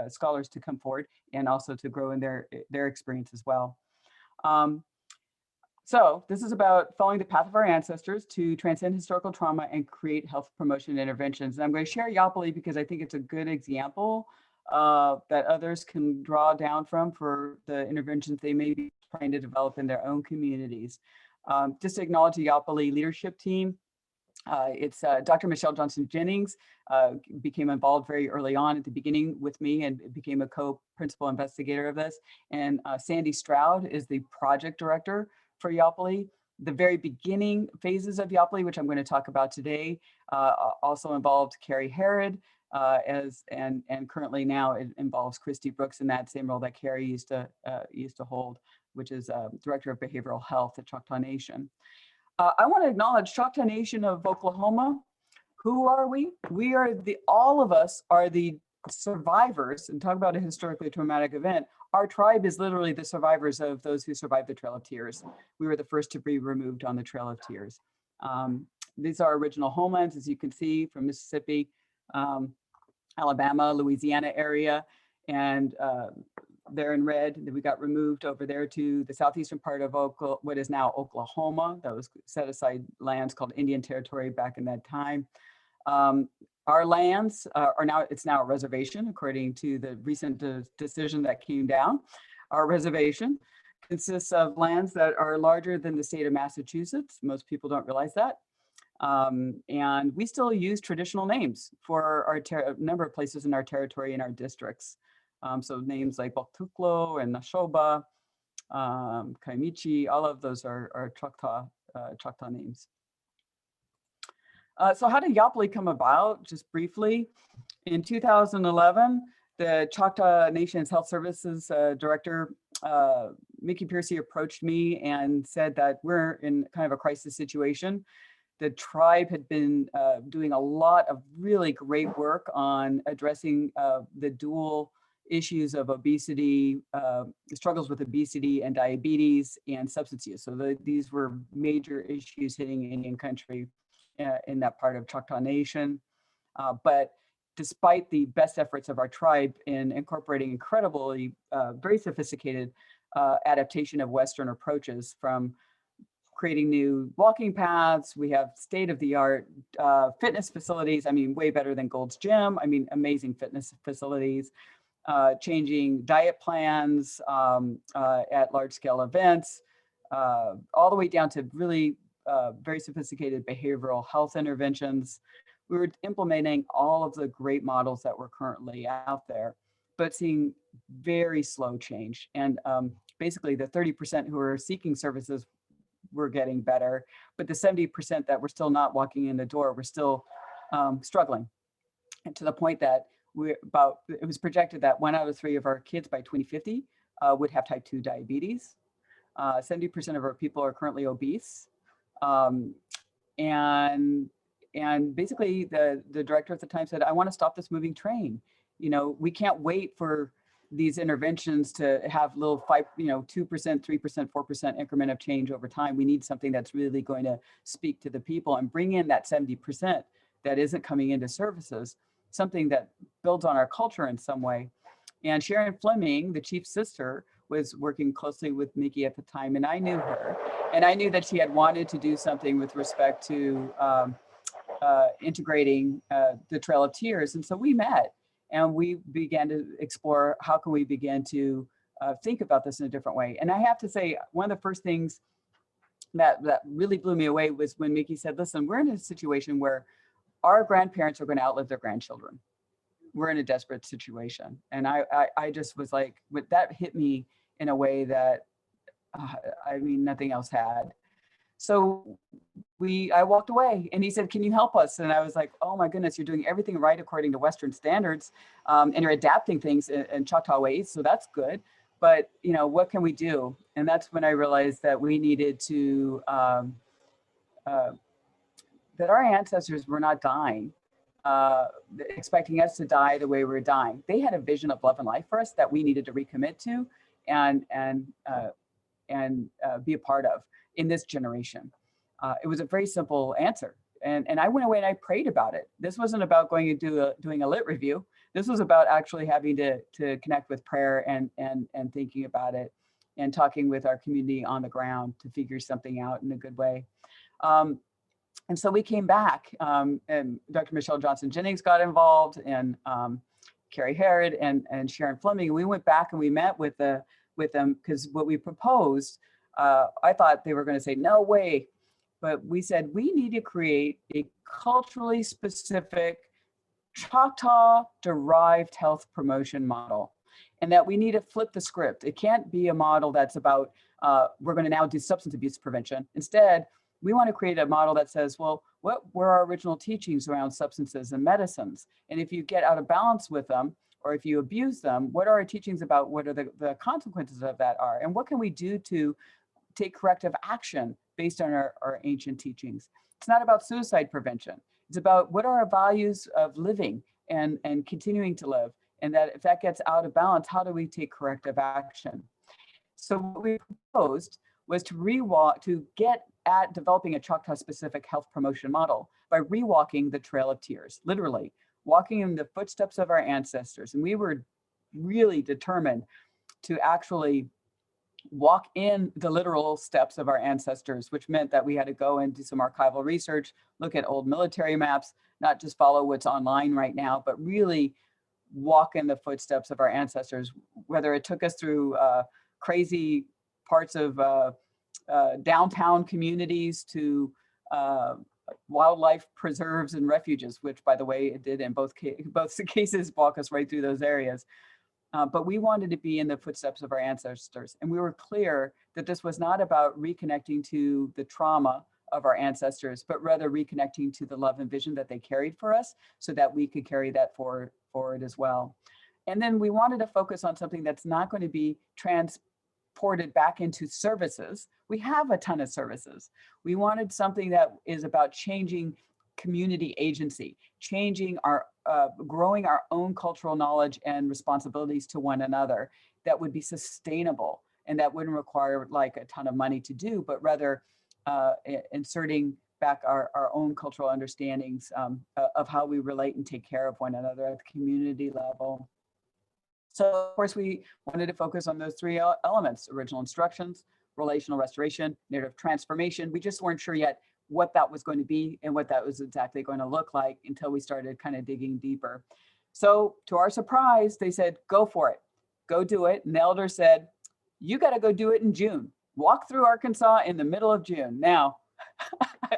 scholars to come forward and also to grow in their experience as well. So this is about following the path of our ancestors to transcend historical trauma and create health promotion interventions. And I'm going to share Yawpali because I think it's a good example that others can draw down from for the interventions they may be trying to develop in their own communities. Just to acknowledge the Yawpali leadership team. It's Dr. Michelle Johnson-Jennings became involved very early on at the beginning with me and became a co-principal investigator of this. And Sandy Stroud is the project director for Yawpali. The very beginning phases of Yawpali, which I'm going to talk about today, also involved Carrie Herod, and currently now it involves Christy Brooks in that same role that Carrie used to hold, which is Director of Behavioral Health at Choctaw Nation. I want to acknowledge Choctaw Nation of Oklahoma. Who are we? We are all of us are the survivors, and talk about a historically traumatic event. Our tribe is literally the survivors of those who survived the Trail of Tears. We were the first to be removed on the Trail of Tears. These are original homelands, as you can see, from Mississippi, Alabama, Louisiana area, and they're in red. We got removed over there to the southeastern part of what is now Oklahoma. That was set aside lands called Indian Territory back in that time. Our lands are now, it's now a reservation, according to the recent decision that came down. Our reservation consists of lands that are larger than the state of Massachusetts. Most people don't realize that. And we still use traditional names for our number of places in our territory and our districts. So names like Baltuklo and Nashoba, Kaimichi, all of those are Choctaw names. So how did Yawpali come about? Just briefly, in 2011, the Choctaw Nation's Health Services Director, Mickey Piercy, approached me and said that we're in kind of a crisis situation. The tribe had been doing a lot of really great work on addressing the dual issues of obesity, struggles with obesity and diabetes and substance use. So these were major issues hitting Indian country in that part of Choctaw Nation. But despite the best efforts of our tribe in incorporating incredibly, very sophisticated adaptation of Western approaches, from creating new walking paths, we have state-of-the-art fitness facilities, I mean, way better than Gold's Gym, I mean, amazing fitness facilities, changing diet plans at large-scale events, all the way down to really very sophisticated behavioral health interventions. We were implementing all of the great models that were currently out there, but seeing very slow change. And basically the 30% who are seeking services were getting better, but the 70% that were still not walking in the door were still struggling. And to the point that it was projected that 1 out of 3 of our kids by 2050 would have type 2 diabetes. 70% of our people are currently obese. And basically the director at the time said, I want to stop this moving train. You know, we can't wait for these interventions to have little 2%, 3%, 4% increment of change over time. We need something that's really going to speak to the people and bring in that 70% that isn't coming into services, something that builds on our culture in some way. And Sharon Fleming, the chief sister, was working closely with Mickey at the time, and I knew her, and I knew that she had wanted to do something with respect to integrating the Trail of Tears. And so we met and we began to explore how can we begin to think about this in a different way. And I have to say, one of the first things that really blew me away was when Mickey said, listen, we're in a situation where our grandparents are going to outlive their grandchildren. We're in a desperate situation. And I just was like, that hit me in a way that, I mean, nothing else had. So I walked away and he said, can you help us? And I was like, oh my goodness, you're doing everything right according to Western standards, and you're adapting things in Choctaw ways. So that's good. But, you know, what can we do? And that's when I realized that we needed to, that our ancestors were not dying, expecting us to die the way we're dying. They had a vision of love and life for us that we needed to recommit to and be a part of in this generation. It was a very simple answer. And I went away and I prayed about it. This wasn't about going and doing a lit review. This was about actually having to connect with prayer and thinking about it and talking with our community on the ground to figure something out in a good way. And so we came back, and Dr. Michelle Johnson Jennings got involved, and Carrie Harrod and Sharon Fleming. We went back and we met with them because what we proposed, I thought they were going to say, no way. But we said, we need to create a culturally specific Choctaw-derived health promotion model, and that we need to flip the script. It can't be a model that's about, we're going to now do substance abuse prevention. Instead, we want to create a model that says, well, what were our original teachings around substances and medicines? And if you get out of balance with them, or if you abuse them, what are our teachings about what are the consequences of that are? And what can we do to take corrective action based on our ancient teachings? It's not about suicide prevention. It's about what are our values of living and continuing to live. And that if that gets out of balance, how do we take corrective action? So what we proposed was to get at developing a Choctaw-specific health promotion model by rewalking the Trail of Tears, literally walking in the footsteps of our ancestors. And we were really determined to actually walk in the literal steps of our ancestors, which meant that we had to go and do some archival research, look at old military maps, not just follow what's online right now, but really walk in the footsteps of our ancestors, whether it took us through crazy parts of downtown communities to wildlife preserves and refuges, which, by the way, it did in both cases walk us right through those areas. But we wanted to be in the footsteps of our ancestors. And we were clear that this was not about reconnecting to the trauma of our ancestors, but rather reconnecting to the love and vision that they carried for us so that we could carry that forward as well. And then we wanted to focus on something that's not going to be transported back into services. We have a ton of services. We wanted something that is about changing community agency, changing our, growing our own cultural knowledge and responsibilities to one another that would be sustainable and that wouldn't require like a ton of money to do, but rather inserting back our own cultural understandings of how we relate and take care of one another at the community level. So of course we wanted to focus on those three elements: original instructions, relational restoration, narrative transformation. We just weren't sure yet what that was going to be and what that was exactly going to look like until we started kind of digging deeper. So to our surprise, they said, go for it, go do it. And the elder said, you got to go do it in June. Walk through Arkansas in the middle of June. Now,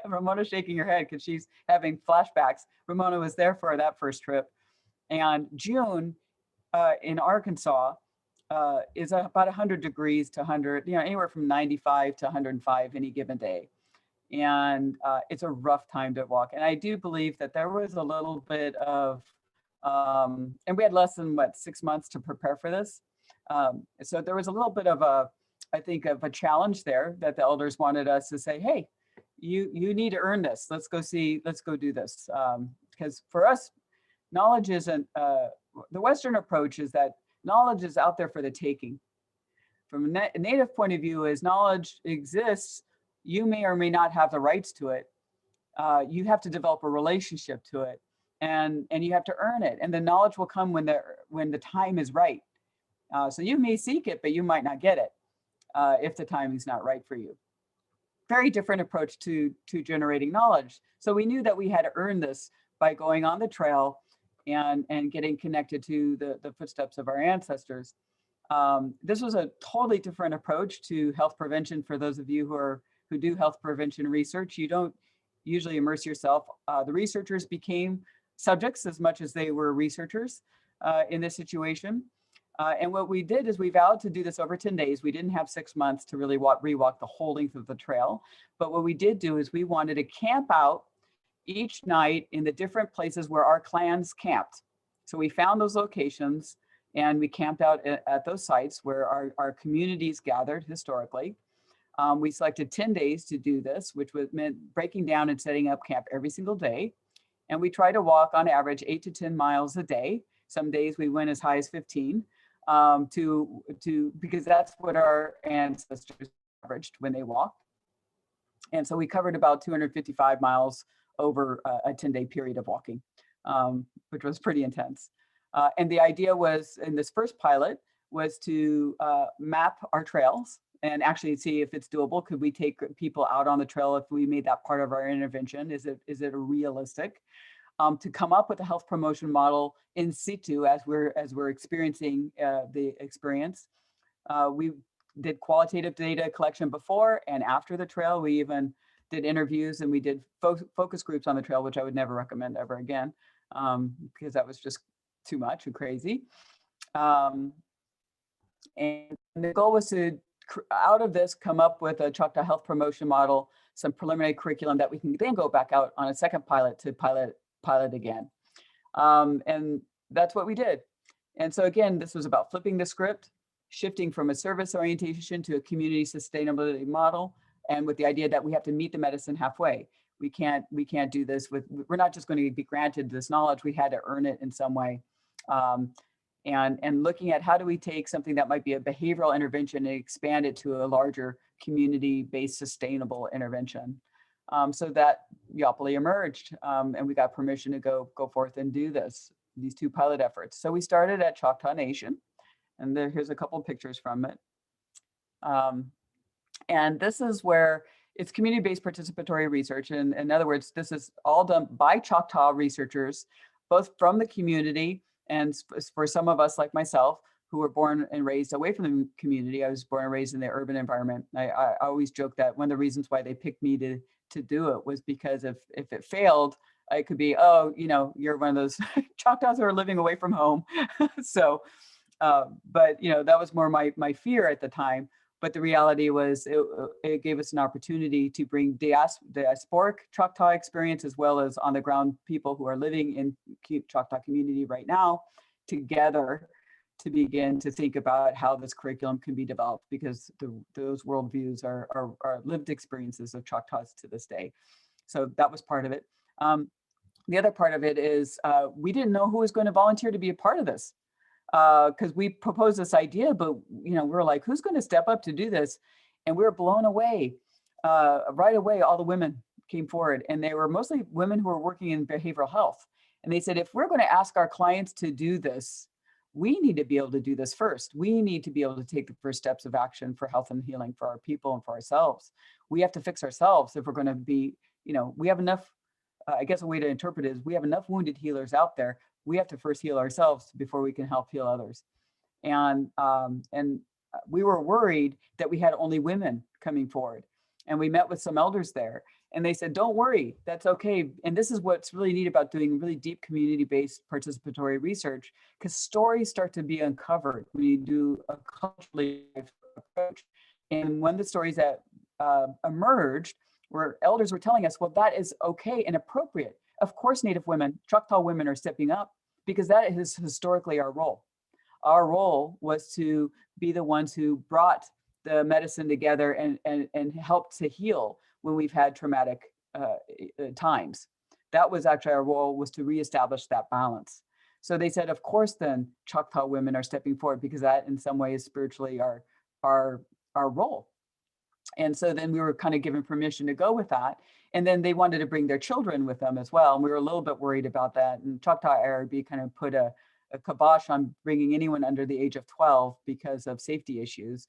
Ramona's shaking her head because she's having flashbacks. Ramona was there for that first trip. And June in Arkansas is about 100 degrees to 100, anywhere from 95 to 105 any given day. And it's a rough time to walk. And I do believe that there was a little bit of, and we had less than 6 months to prepare for this. So there was a little bit of I think of a challenge there that the elders wanted us to say, hey, you need to earn this. Let's go do this. Because for us, knowledge isn't, the Western approach is that knowledge is out there for the taking. From a Native point of view, as knowledge exists, you may or may not have the rights to it. You have to develop a relationship to it, and you have to earn it. And the knowledge will come when the time is right. So you may seek it, but you might not get it if the timing's not right for you. Very different approach to generating knowledge. So we knew that we had to earn this by going on the trail and getting connected to the footsteps of our ancestors. This was a totally different approach to health prevention. For those of you who do health prevention research, you don't usually immerse yourself. The researchers became subjects as much as they were researchers in this situation. And what we did is we vowed to do this over 10 days. We didn't have 6 months to really rewalk the whole length of the trail. But what we did do is we wanted to camp out each night in the different places where our clans camped. So we found those locations and we camped out at those sites where our communities gathered historically. We selected 10 days to do this, which meant breaking down and setting up camp every single day. And we try to walk on average 8 to 10 miles a day. Some days we went as high as 15 because that's what our ancestors averaged when they walked. And so we covered about 255 miles over a 10-day period of walking, which was pretty intense. And the idea was, in this first pilot, was to map our trails and actually see if it's doable. Could we take people out on the trail if we made that part of our intervention? Is it realistic? To come up with a health promotion model in situ as we're experiencing the experience. We did qualitative data collection before and after the trail. We even did interviews and we did focus groups on the trail, which I would never recommend ever again, because that was just too much and crazy. And the goal was to, out of this, come up with a Choctaw health promotion model, some preliminary curriculum that we can then go back out on a second pilot to pilot again. And that's what we did. And so again, this was about flipping the script, shifting from a service orientation to a community sustainability model, and with the idea that we have to meet the medicine halfway. We can't do this we're not just going to be granted this knowledge, we had to earn it in some way. And looking at how do we take something that might be a behavioral intervention and expand it to a larger community-based sustainable intervention. So that Yopali emerged, and we got permission to go forth and do these two pilot efforts. So we started at Choctaw Nation, and here's a couple of pictures from it. And this is where it's community-based participatory research. And in other words, this is all done by Choctaw researchers, both from the community and for some of us like myself, who were born and raised away from the community. I was born and raised in the urban environment. I always joke that one of the reasons why they picked me to do it was because if it failed, it could be, oh, you're one of those Choctaws who are living away from home. So, but that was more my fear at the time. But the reality was it gave us an opportunity to bring diasporic Choctaw experience as well as on the ground people who are living in Choctaw community right now together to begin to think about how this curriculum can be developed, because those worldviews are lived experiences of Choctaws to this day. So that was part of it. The other part of it is we didn't know who was going to volunteer to be a part of this. Because we proposed this idea, but we're like, who's going to step up to do this? And we were blown away. Right away, all the women came forward, and they were mostly women who were working in behavioral health. And they said, if we're going to ask our clients to do this, we need to be able to do this first. We need to be able to take the first steps of action for health and healing for our people and for ourselves. We have to fix ourselves if we're going to be, we have enough, I guess a way to interpret it is we have enough wounded healers out there. We have to first heal ourselves before we can help heal others. And we were worried that we had only women coming forward. And we met with some elders there, and they said, don't worry, that's okay. And this is what's really neat about doing really deep community-based participatory research, because stories start to be uncovered when you do a culturally approach. And one of the stories that emerged where elders were telling us, well, that is okay and appropriate. Of course, Native women, Choctaw women are stepping up because that is historically our role. Our role was to be the ones who brought the medicine together and helped to heal when we've had traumatic times. That was actually our role, was to reestablish that balance. So they said, of course, then Choctaw women are stepping forward because that in some way is spiritually our role. And so then we were kind of given permission to go with that. And then they wanted to bring their children with them as well. And we were a little bit worried about that. And Choctaw IRB kind of put a a kibosh on bringing anyone under the age of 12 because of safety issues,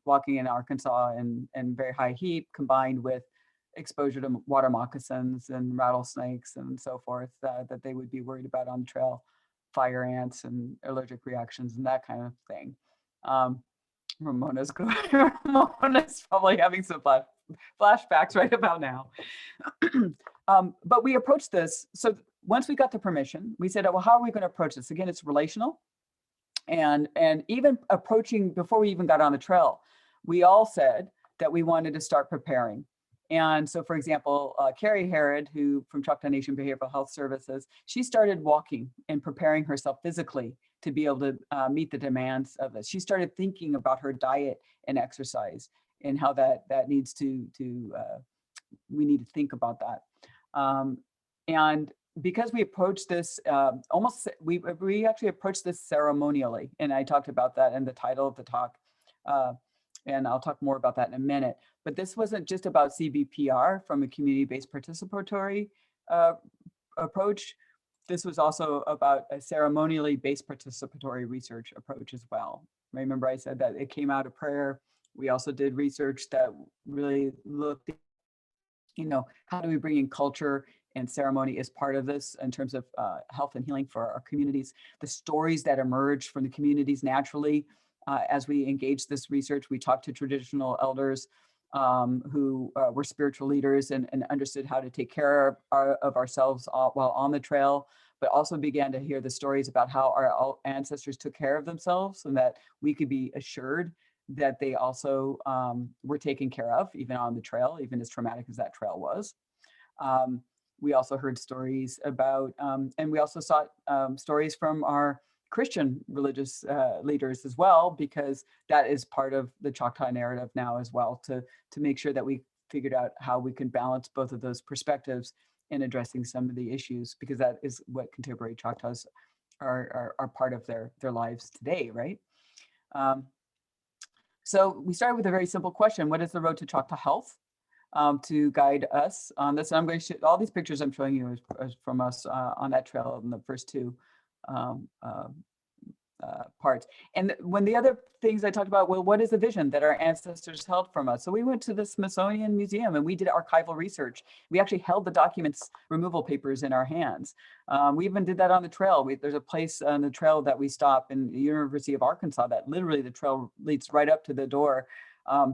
walking in Arkansas in very high heat, combined with exposure to water moccasins and rattlesnakes and so forth, that they would be worried about on the trail, fire ants and allergic reactions and that kind of thing. Ramona's probably having some flashbacks right about now. But we approached this. So once we got the permission, we said, well, how are we going to approach this? Again, it's relational. And even approaching before we even got on the trail, we all said that we wanted to start preparing. And so, for example, Carrie Harrod, who from Choctaw Nation Behavioral Health Services, she started walking and preparing herself physically to be able to meet the demands of this. She started thinking about her diet and exercise and how that needs to we need to think about that. And because we approached this we actually approached this ceremonially, and I talked about that in the title of the talk. And I'll talk more about that in a minute. But this wasn't just about CBPR from a community-based participatory approach. This was also about a ceremonially based participatory research approach as well. Remember I said that it came out of prayer. We also did research that really looked at, how do we bring in culture and ceremony as part of this in terms of health and healing for our communities. The stories that emerge from the communities naturally as we engaged this research, we talked to traditional elders who were spiritual leaders and understood how to take care of ourselves while on the trail, but also began to hear the stories about how our ancestors took care of themselves and that we could be assured that they also were taken care of, even on the trail, even as traumatic as that trail was. We also heard stories about, and we also sought stories from our Christian religious leaders as well, because that is part of the Choctaw narrative now as well, to make sure that we figured out how we can balance both of those perspectives in addressing some of the issues, because that is what contemporary Choctaws are part of their lives today, right? So we started with a very simple question: what is the road to Choctaw health? To guide us on this. And I'm going to show all these pictures I'm showing you is from us on that trail in the first two parts. And when the other things I talked about, well, what is the vision that our ancestors held from us? So we went to the Smithsonian Museum and we did archival research. We actually held the documents removal papers in our hands. We even did that on the trail. There's a place on the trail that we stop in the University of Arkansas that literally the trail leads right up to the door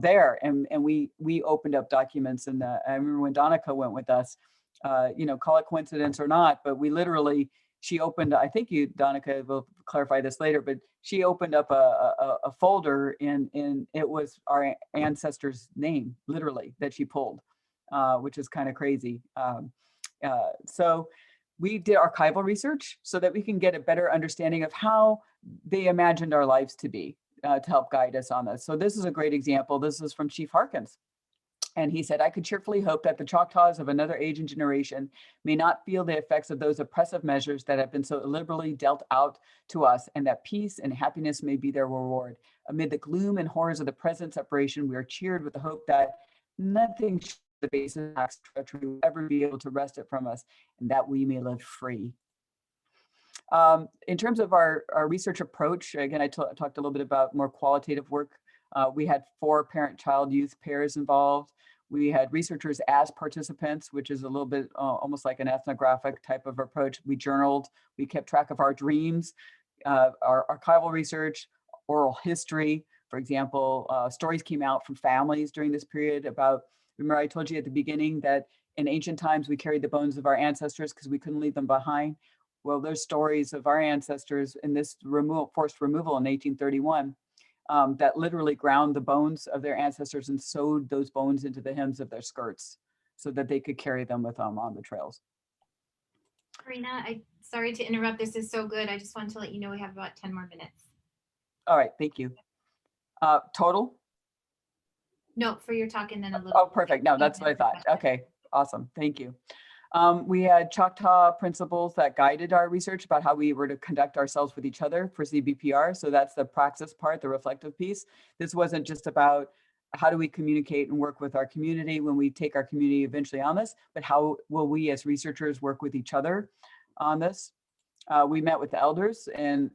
there. And we opened up documents. And I remember when Donica went with us, call it coincidence or not, but we literally, she opened, I think you, Donica, will clarify this later, but she opened up a folder and it was our ancestor's name, literally, that she pulled, which is kind of crazy. So we did archival research so that we can get a better understanding of how they imagined our lives to be, to help guide us on this. So this is a great example. This is from Chief Harkins. And he said, I could cheerfully hope that the Choctaws of another age and generation may not feel the effects of those oppressive measures that have been so illiberally dealt out to us, and that peace and happiness may be their reward. Amid the gloom and horrors of the present separation, we are cheered with the hope that nothing short of the basis of treachery will ever be able to wrest it from us, and that we may live free. In terms of our research approach, again, I talked a little bit about more qualitative work. We had 4 parent-child-youth pairs involved. We had researchers as participants, which is a little bit almost like an ethnographic type of approach. We journaled, we kept track of our dreams, our archival research, oral history. For example, stories came out from families during this period about, remember I told you at the beginning that in ancient times we carried the bones of our ancestors because we couldn't leave them behind. Well, there's stories of our ancestors in this forced removal in 1831. That literally ground the bones of their ancestors and sewed those bones into the hems of their skirts so that they could carry them with them on the trails. Karina, sorry to interrupt. This is so good. I just wanted to let you know we have about 10 more minutes. All right, thank you. Total? No, for your talk and then a little. Oh, perfect. No, that's what I thought. Okay, awesome. Thank you. We had Choctaw principles that guided our research about how we were to conduct ourselves with each other for CBPR. So that's the praxis part, the reflective piece. This wasn't just about how do we communicate and work with our community when we take our community eventually on this, but how will we as researchers work with each other on this? we met with the elders and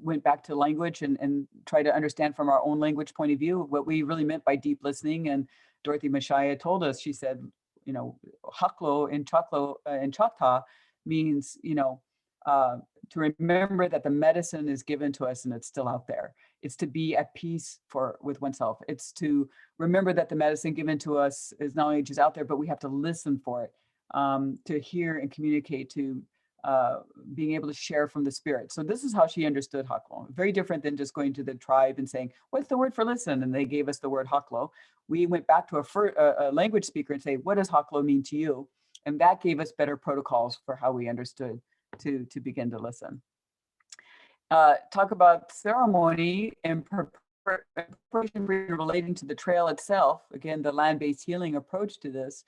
went back to language and tried to understand from our own language point of view what we really meant by deep listening. And Dorothy Mashaya told us, she said, you know, haklo in Choctaw means, you know, to remember that the medicine is given to us and it's still out there. It's to be at peace with oneself. It's to remember that the medicine given to us is not only just out there, but we have to listen for it, to hear and communicate, to being able to share from the spirit. So this is how she understood haklo. Very different than just going to the tribe and saying, what's the word for listen? And they gave us the word haklo. We went back to a language speaker and say, what does haklo mean to you? And that gave us better protocols for how we understood to begin to listen. Talk about ceremony and preparation relating to the trail itself. Again, the land-based healing approach to this.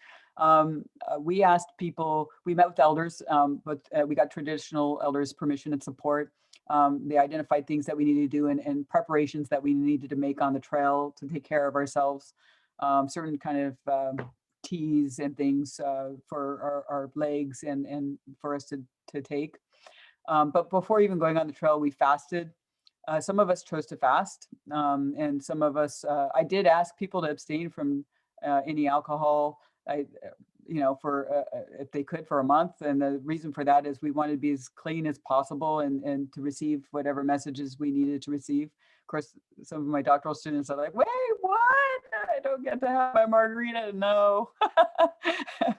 We asked people, we met with elders, but we got traditional elders' permission and support. They identified things that we needed to do and preparations that we needed to make on the trail to take care of ourselves. Certain kind of teas and things for our legs and for us to take. But before even going on the trail, we fasted. Some of us chose to fast, and some of us, I did ask people to abstain from any alcohol, you know, for if they could for a month. And the reason for that is we wanted to be as clean as possible and to receive whatever messages we needed to receive. Of course, some of my doctoral students are like, wait, what? I don't get to have my margarita. No,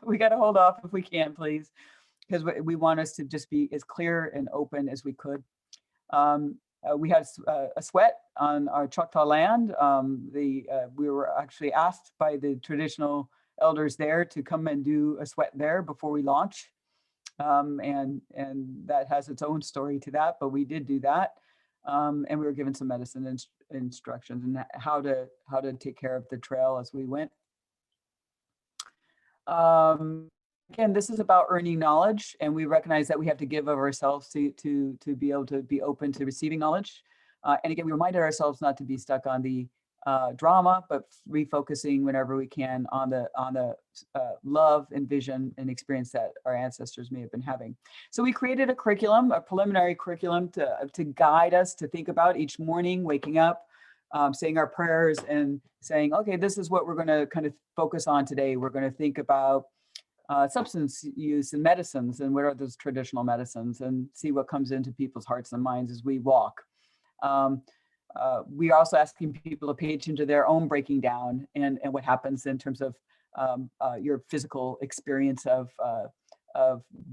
we got to hold off if we can, please, because we want us to just be as clear and open as we could. We had a sweat on our Choctaw land. We were actually asked by the traditional elders there to come and do a sweat there before we launch. And that has its own story to that, but we did do that. And we were given some medicine instructions and how to take care of the trail as we went. Again, this is about earning knowledge, and we recognize that we have to give of ourselves to be able to be open to receiving knowledge. And again, we reminded ourselves not to be stuck on the drama, but refocusing whenever we can on the love and vision and experience that our ancestors may have been having. So we created a curriculum, a preliminary curriculum to guide us to think about each morning, waking up, saying our prayers and saying, okay, this is what we're going to kind of focus on today. We're going to think about substance use and medicines and what are those traditional medicines, and see what comes into people's hearts and minds as we walk. We are also asking people to pay attention to their own breaking down and what happens in terms of your physical experience of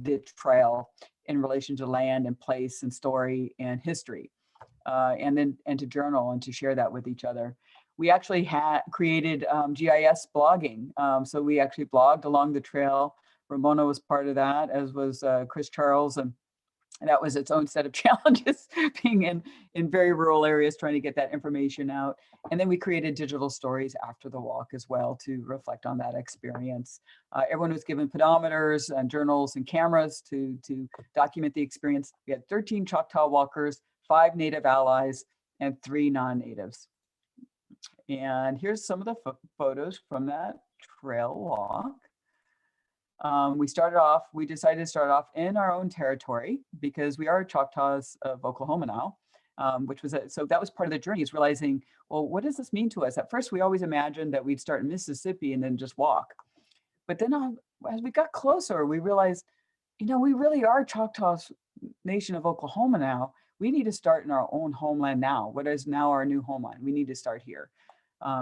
the trail in relation to land and place and story and history, and to journal and to share that with each other. We actually had created GIS blogging. So we actually blogged along the trail. Ramona was part of that, as was Chris Charles. And that was its own set of challenges, being in very rural areas, trying to get that information out. And then we created digital stories after the walk as well to reflect on that experience. Everyone was given pedometers and journals and cameras to document the experience. We had 13 Choctaw walkers, 5 Native allies, and 3 non-Natives. And here's some of the photos from that trail walk. We decided to start off in our own territory because we are Choctaws of Oklahoma now, so that was part of the journey, is realizing, well, what does this mean to us? At first, we always imagined that we'd start in Mississippi and then just walk. But then as we got closer, we realized, you know, we really are Choctaws Nation of Oklahoma now. We need to start in our own homeland now. What is now our new homeland? We need to start here.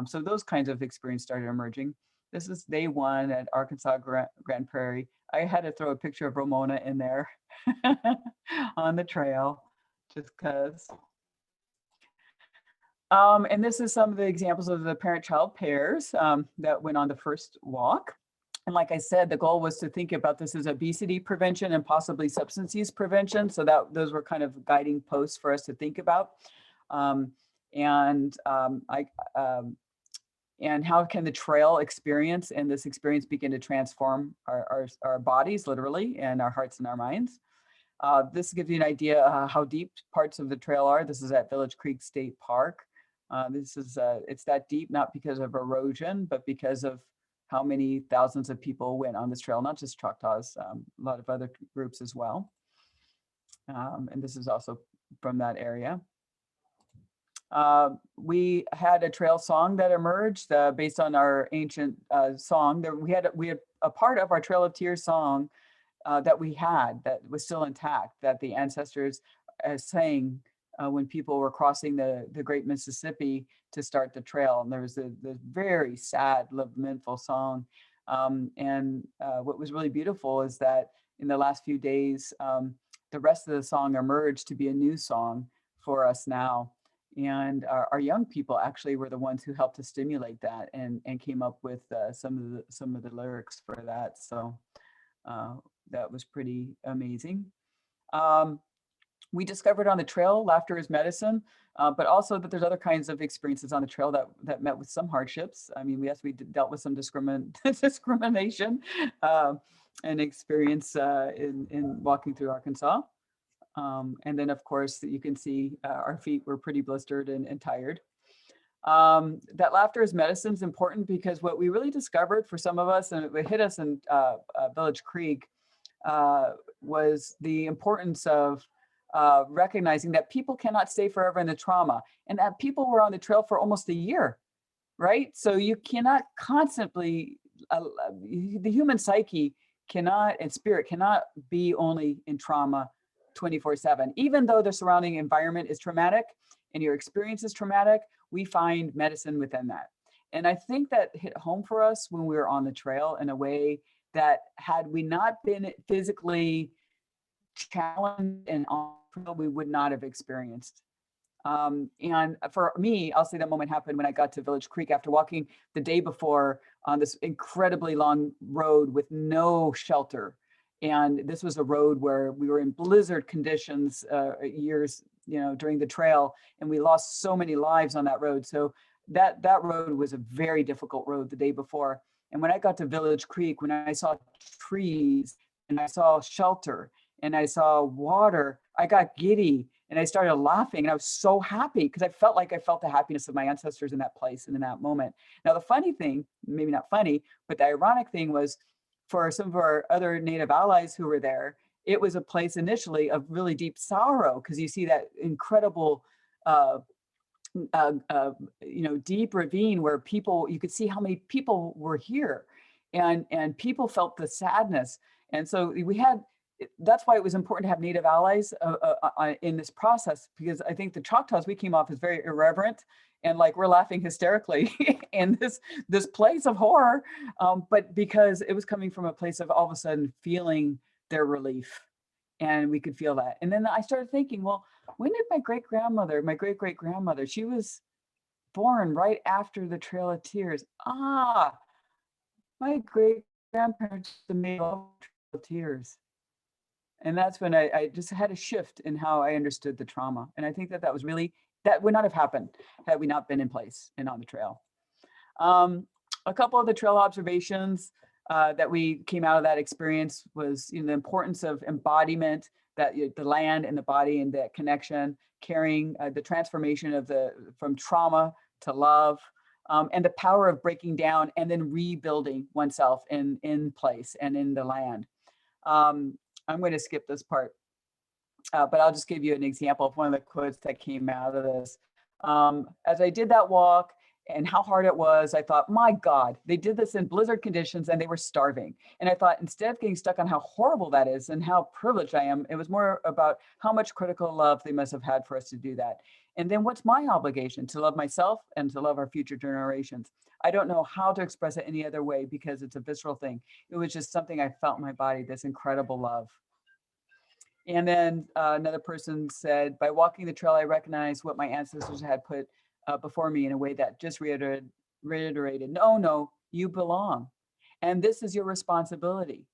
So those kinds of experience started emerging. This is day 1 at Arkansas Grand Prairie. I had to throw a picture of Ramona in there on the trail, just because. And this is some of the examples of the parent-child pairs that went on the first walk. And like I said, the goal was to think about this as obesity prevention and possibly substance use prevention. So those were kind of guiding posts for us to think about. And how can the trail experience and this experience begin to transform our bodies, literally, and our hearts and our minds. This gives you an idea how deep parts of the trail are. This is at Village Creek State Park. It's that deep, not because of erosion, but because of how many thousands of people went on this trail, not just Choctaws, a lot of other groups as well. And this is also from that area. We had a trail song that emerged based on our ancient song. We had a part of our Trail of Tears song that we had that was still intact, that the ancestors sang when people were crossing the Great Mississippi to start the trail. And there was the very sad, lamentful song. What was really beautiful is that in the last few days, the rest of the song emerged to be a new song for us now. And our young people actually were the ones who helped to stimulate that and came up with some of the lyrics for that. So that was pretty amazing. We discovered on the trail laughter is medicine, but also that there's other kinds of experiences on the trail that met with some hardships. I mean, we dealt with some discrimination and experience in walking through Arkansas. And then, of course, you can see our feet were pretty blistered and tired. That laughter is medicine is important because what we really discovered for some of us, and it hit us in Village Creek, was the importance of recognizing that people cannot stay forever in the trauma, and that people were on the trail for almost a year, right? So you cannot constantly, the human psyche cannot, and spirit cannot be only in trauma 24/7. Even though the surrounding environment is traumatic and your experience is traumatic, we find medicine within that. And I think that hit home for us when we were on the trail in a way that had we not been physically challenged and on the trail, we would not have experienced. And for me, I'll say that moment happened when I got to Village Creek after walking the day before on this incredibly long road with no shelter. And this was a road where we were in blizzard conditions years, during the trail, and we lost so many lives on that road. So that road was a very difficult road the day before. And when I got to Village Creek, when I saw trees and I saw shelter and I saw water, I got giddy and I started laughing, and I was so happy because I felt the happiness of my ancestors in that place and in that moment. Now, the funny thing, maybe not funny, but the ironic thing was, for some of our other Native allies who were there, it was a place initially of really deep sorrow because you see that incredible, deep ravine where you could see how many people were here, and people felt the sadness. And so that's why it was important to have Native allies in this process, because I think the Choctaws, we came off as very irreverent and like we're laughing hysterically in this place of horror, but because it was coming from a place of all of a sudden feeling their relief, and we could feel that. And then I started thinking, well, when did my great-great-grandmother, she was born right after the Trail of Tears. My great-grandparents made all the Trail of Tears. And that's when I just had a shift in how I understood the trauma. And I think that would not have happened had we not been in place and on the trail. A couple of the trail observations that we came out of that experience was the importance of embodiment, that the land and the body and that connection, carrying the transformation from trauma to love, and the power of breaking down and then rebuilding oneself in place and in the land. I'm going to skip this part, but I'll just give you an example of one of the quotes that came out of this. As I did that walk and how hard it was, I thought, my God, they did this in blizzard conditions and they were starving. And I thought, instead of getting stuck on how horrible that is and how privileged I am, it was more about how much critical love they must have had for us to do that. And then what's my obligation? To love myself and to love our future generations. I don't know how to express it any other way because it's a visceral thing. It was just something I felt in my body, this incredible love. And then another person said, by walking the trail, I recognized what my ancestors had put before me in a way that just reiterated, no, you belong. And this is your responsibility.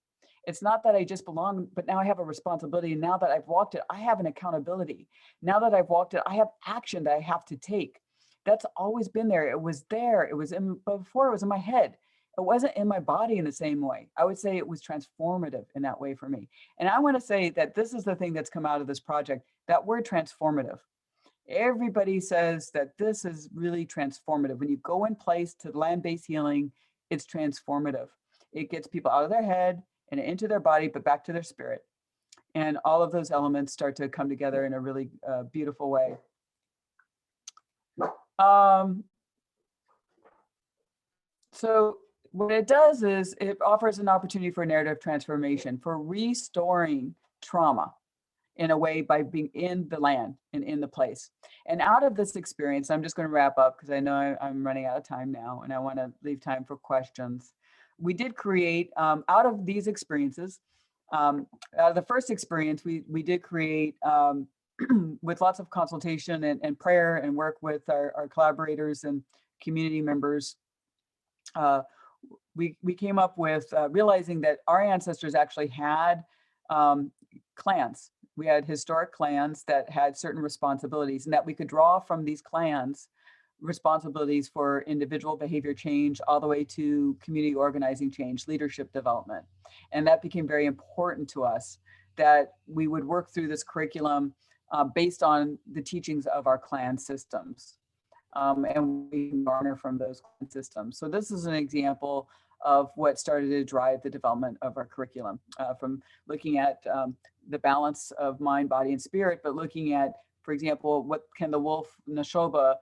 It's not that I just belong, but now I have a responsibility. Now that I've walked it, I have an accountability. Now that I've walked it, I have action that I have to take. That's always been there. It was there. It was before it was in my head. It wasn't in my body in the same way. I would say it was transformative in that way for me. And I want to say that this is the thing that's come out of this project, that word transformative. Everybody says that this is really transformative. When you go in place to land-based healing, it's transformative. It gets people out of their head and into their body, but back to their spirit. And all of those elements start to come together in a really beautiful way. So what it does is it offers an opportunity for narrative transformation, for restoring trauma in a way by being in the land and in the place. And out of this experience, I'm just going to wrap up because I know I'm running out of time now and I want to leave time for questions. We did create, out of these experiences, out of the first experience, we did create, with lots of consultation and prayer and work with our collaborators and community members, we came up with realizing that our ancestors actually had clans. We had historic clans that had certain responsibilities, and that we could draw from these clans responsibilities for individual behavior change all the way to community organizing change, leadership development. And that became very important to us, that we would work through this curriculum based on the teachings of our clan systems. And we garner from those clan systems. So this is an example of what started to drive the development of our curriculum, from looking at the balance of mind, body, and spirit, but looking at, for example, what can the wolf Nashoba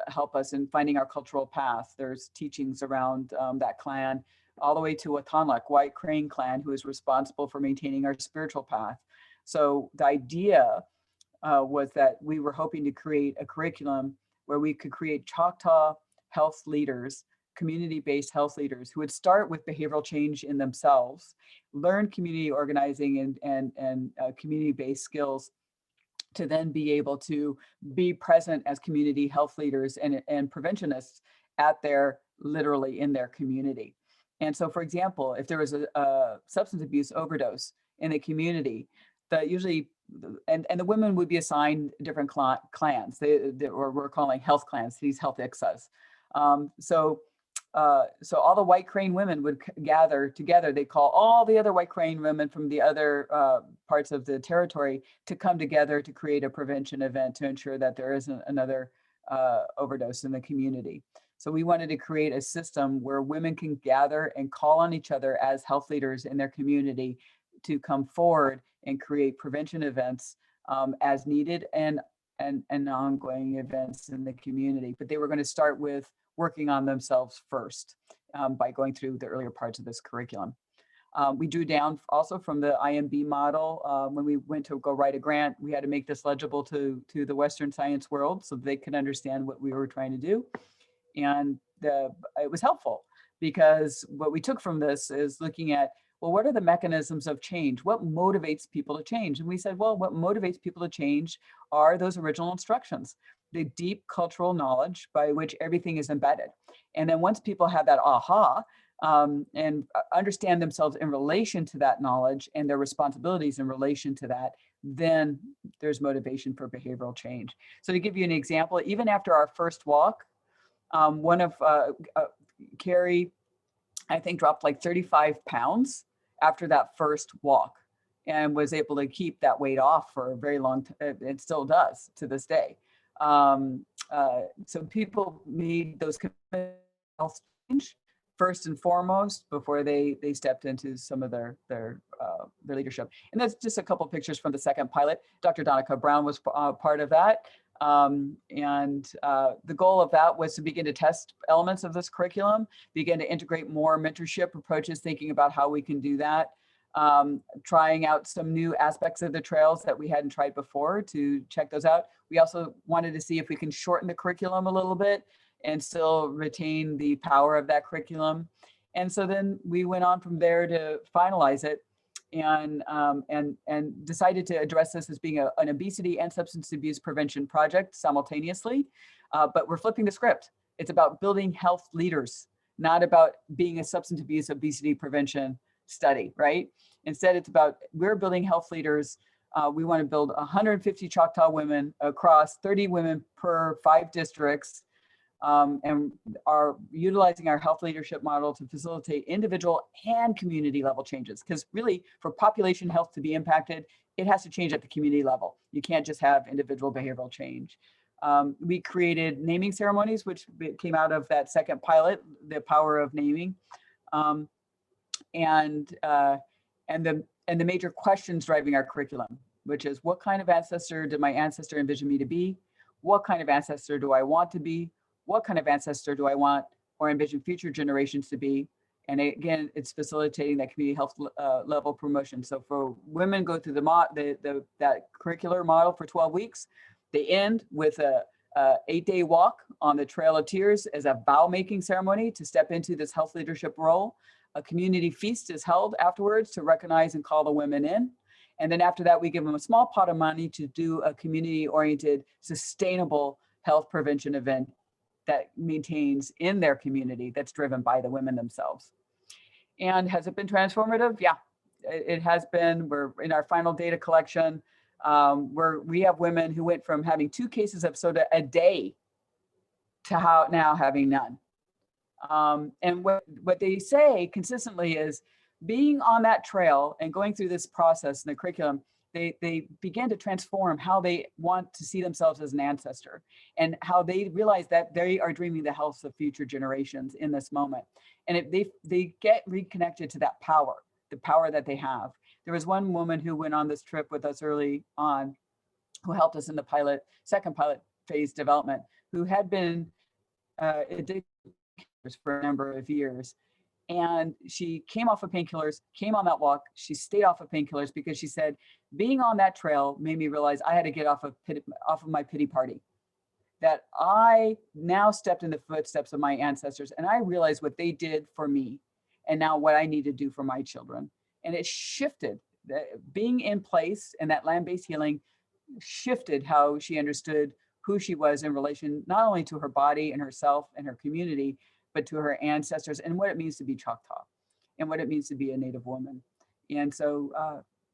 help us in finding our cultural path. There's teachings around that clan, all the way to Watanlak, White Crane clan, who is responsible for maintaining our spiritual path. So the idea was that we were hoping to create a curriculum where we could create Choctaw health leaders, community-based health leaders who would start with behavioral change in themselves, learn community organizing and community-based skills to then be able to be present as community health leaders and preventionists at their, literally in their community. And so, for example, if there was a substance abuse overdose in a community, that usually, and the women would be assigned different clans. We're calling health clans, these health ICSAs. So all the White Crane women would gather together. They call all the other White Crane women from the other parts of the territory to come together to create a prevention event to ensure that there isn't another overdose in the community. So we wanted to create a system where women can gather and call on each other as health leaders in their community to come forward and create prevention events as needed and ongoing events in the community. But they were going to start with working on themselves first by going through the earlier parts of this curriculum. We drew down also from the IMB model. When we went to go write a grant, we had to make this legible to the Western science world so they could understand what we were trying to do. And it was helpful because what we took from this is looking at, well, what are the mechanisms of change? What motivates people to change? And we said, well, what motivates people to change are those original instructions, the deep cultural knowledge by which everything is embedded. And then once people have that aha and understand themselves in relation to that knowledge and their responsibilities in relation to that, then there's motivation for behavioral change. So to give you an example, even after our first walk, one of Carrie, I think, dropped like 35 pounds after that first walk and was able to keep that weight off for a very long time. It still does to this day. So people need those health change first and foremost before they stepped into some of their leadership. And that's just a couple of pictures from the second pilot. Dr. Donica Brown was part of that. The goal of that was to begin to test elements of this curriculum, begin to integrate more mentorship approaches, thinking about how we can do that, trying out some new aspects of the trails that we hadn't tried before to check those out. We also wanted to see if we can shorten the curriculum a little bit and still retain the power of that curriculum. And so then we went on from there to finalize it and decided to address this as being an obesity and substance abuse prevention project simultaneously. But we're flipping the script. It's about building health leaders, not about being a substance abuse obesity prevention study, right? Instead, it's about we're building health leaders. We want to build 150 Choctaw women across 30 women per 5 districts, and are utilizing our health leadership model to facilitate individual and community level changes. Because really, for population health to be impacted, it has to change at the community level. You can't just have individual behavioral change. We created naming ceremonies, which came out of that second pilot, the power of naming. And and the major questions driving our curriculum, which is what kind of ancestor did my ancestor envision me to be? What kind of ancestor do I want to be? What kind of ancestor do I want or envision future generations to be? And again, it's facilitating that community health level promotion. So for women go through that curricular model for 12 weeks, they end with a 8-day walk on the Trail of Tears as a vow-making ceremony to step into this health leadership role. A community feast is held afterwards to recognize and call the women in. And then after that, we give them a small pot of money to do a community-oriented, sustainable health prevention event that maintains in their community that's driven by the women themselves. And has it been transformative? Yeah, it has been. We're in our final data collection where we have women who went from having 2 cases of soda a day to now having none. And what they say consistently is being on that trail and going through this process in the curriculum, they begin to transform how they want to see themselves as an ancestor and how they realize that they are dreaming the health of future generations in this moment. And they get reconnected to that power, the power that they have. There was one woman who went on this trip with us early on, who helped us in the second pilot phase development, who had been addicted for a number of years. And she came off of painkillers, came on that walk. She stayed off of painkillers because she said, being on that trail made me realize I had to get off of my pity party, that I now stepped in the footsteps of my ancestors and I realized what they did for me and now what I need to do for my children. And it shifted. Being in place and that land-based healing shifted how she understood who she was in relation not only to her body and herself and her community, but to her ancestors and what it means to be Choctaw and what it means to be a Native woman. And so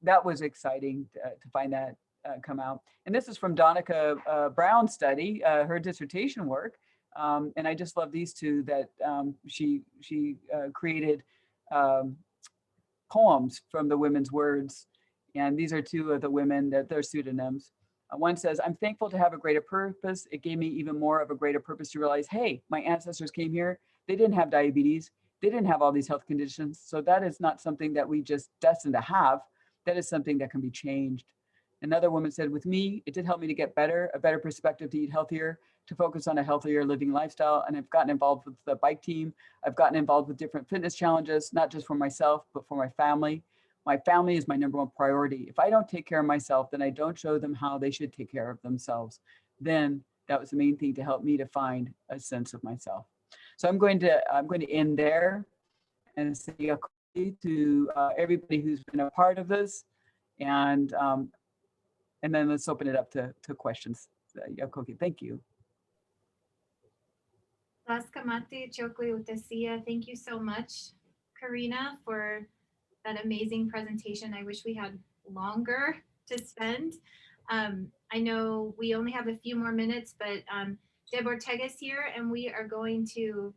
that was exciting to find that come out. And this is from Donica Brown's study, her dissertation work. And I just love these two that she created poems from the women's words. And these are 2 of the women that they're pseudonyms. One says, I'm thankful to have a greater purpose. It gave me even more of a greater purpose to realize, hey, my ancestors came here. They didn't have diabetes. They didn't have all these health conditions. So that is not something that we just destined to have. That is something that can be changed. Another woman said, with me, it did help me to get better, a better perspective to eat healthier, to focus on a healthier living lifestyle. And I've gotten involved with the bike team. I've gotten involved with different fitness challenges, not just for myself, but for my family. My family is my number 1 priority. If I don't take care of myself, then I don't show them how they should take care of themselves. Then that was the main thing to help me to find a sense of myself. So I'm going to end there and say to everybody who's been a part of this, and then let's open it up to questions. Thank you. Thank you so much, Karina, for that amazing presentation. I wish we had longer to spend. I know we only have a few more minutes, but Deb Ortega's here and we are going to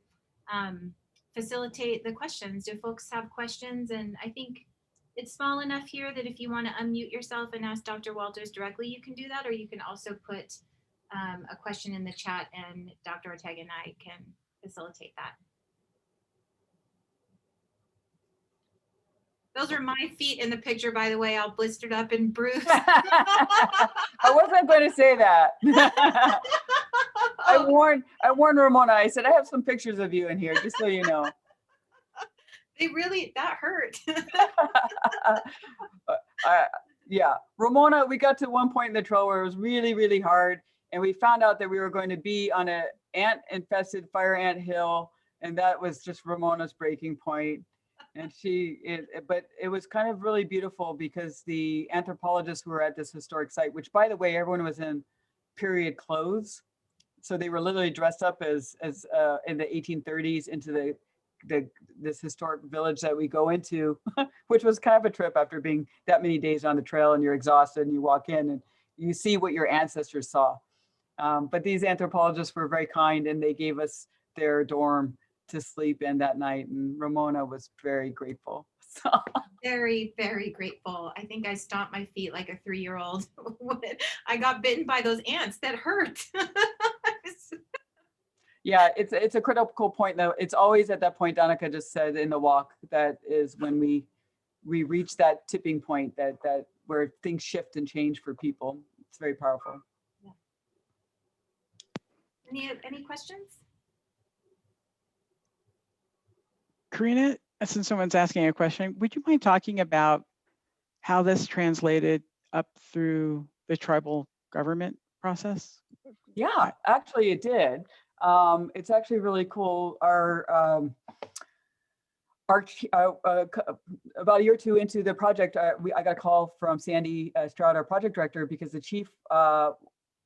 facilitate the questions. Do folks have questions? And I think it's small enough here that if you want to unmute yourself and ask Dr. Walters directly, you can do that, or you can also put a question in the chat and Dr. Ortega and I can facilitate that. Those are my feet in the picture, by the way, all blistered up and bruised. I wasn't going to say that. I warned Ramona. I said, I have some pictures of you in here, just so you know. That hurt. Yeah, Ramona, we got to one point in the trail where it was really, really hard. And we found out that we were going to be on an ant-infested fire ant hill. And that was just Ramona's breaking point. And but it was kind of really beautiful because the anthropologists who were at this historic site, which by the way, everyone was in period clothes. So they were literally dressed up as in the 1830s into this historic village that we go into, which was kind of a trip after being that many days on the trail and you're exhausted and you walk in and you see what your ancestors saw. But these anthropologists were very kind and they gave us their dorm to sleep in that night, and Ramona was very grateful. So. Very, very grateful. I think I stomped my feet like a 3-year-old when I got bitten by those ants. That hurt. Yeah, it's a critical point though. It's always at that point, Donica just said in the walk, that is when we we reach that tipping point that where things shift and change for people. It's very powerful. Any questions? Karina, since someone's asking a question, would you mind talking about how this translated up through the tribal government process? Yeah, actually it did. It's actually really cool. About a year or two into the project, I got a call from Sandy Stroud, our project director, because the chief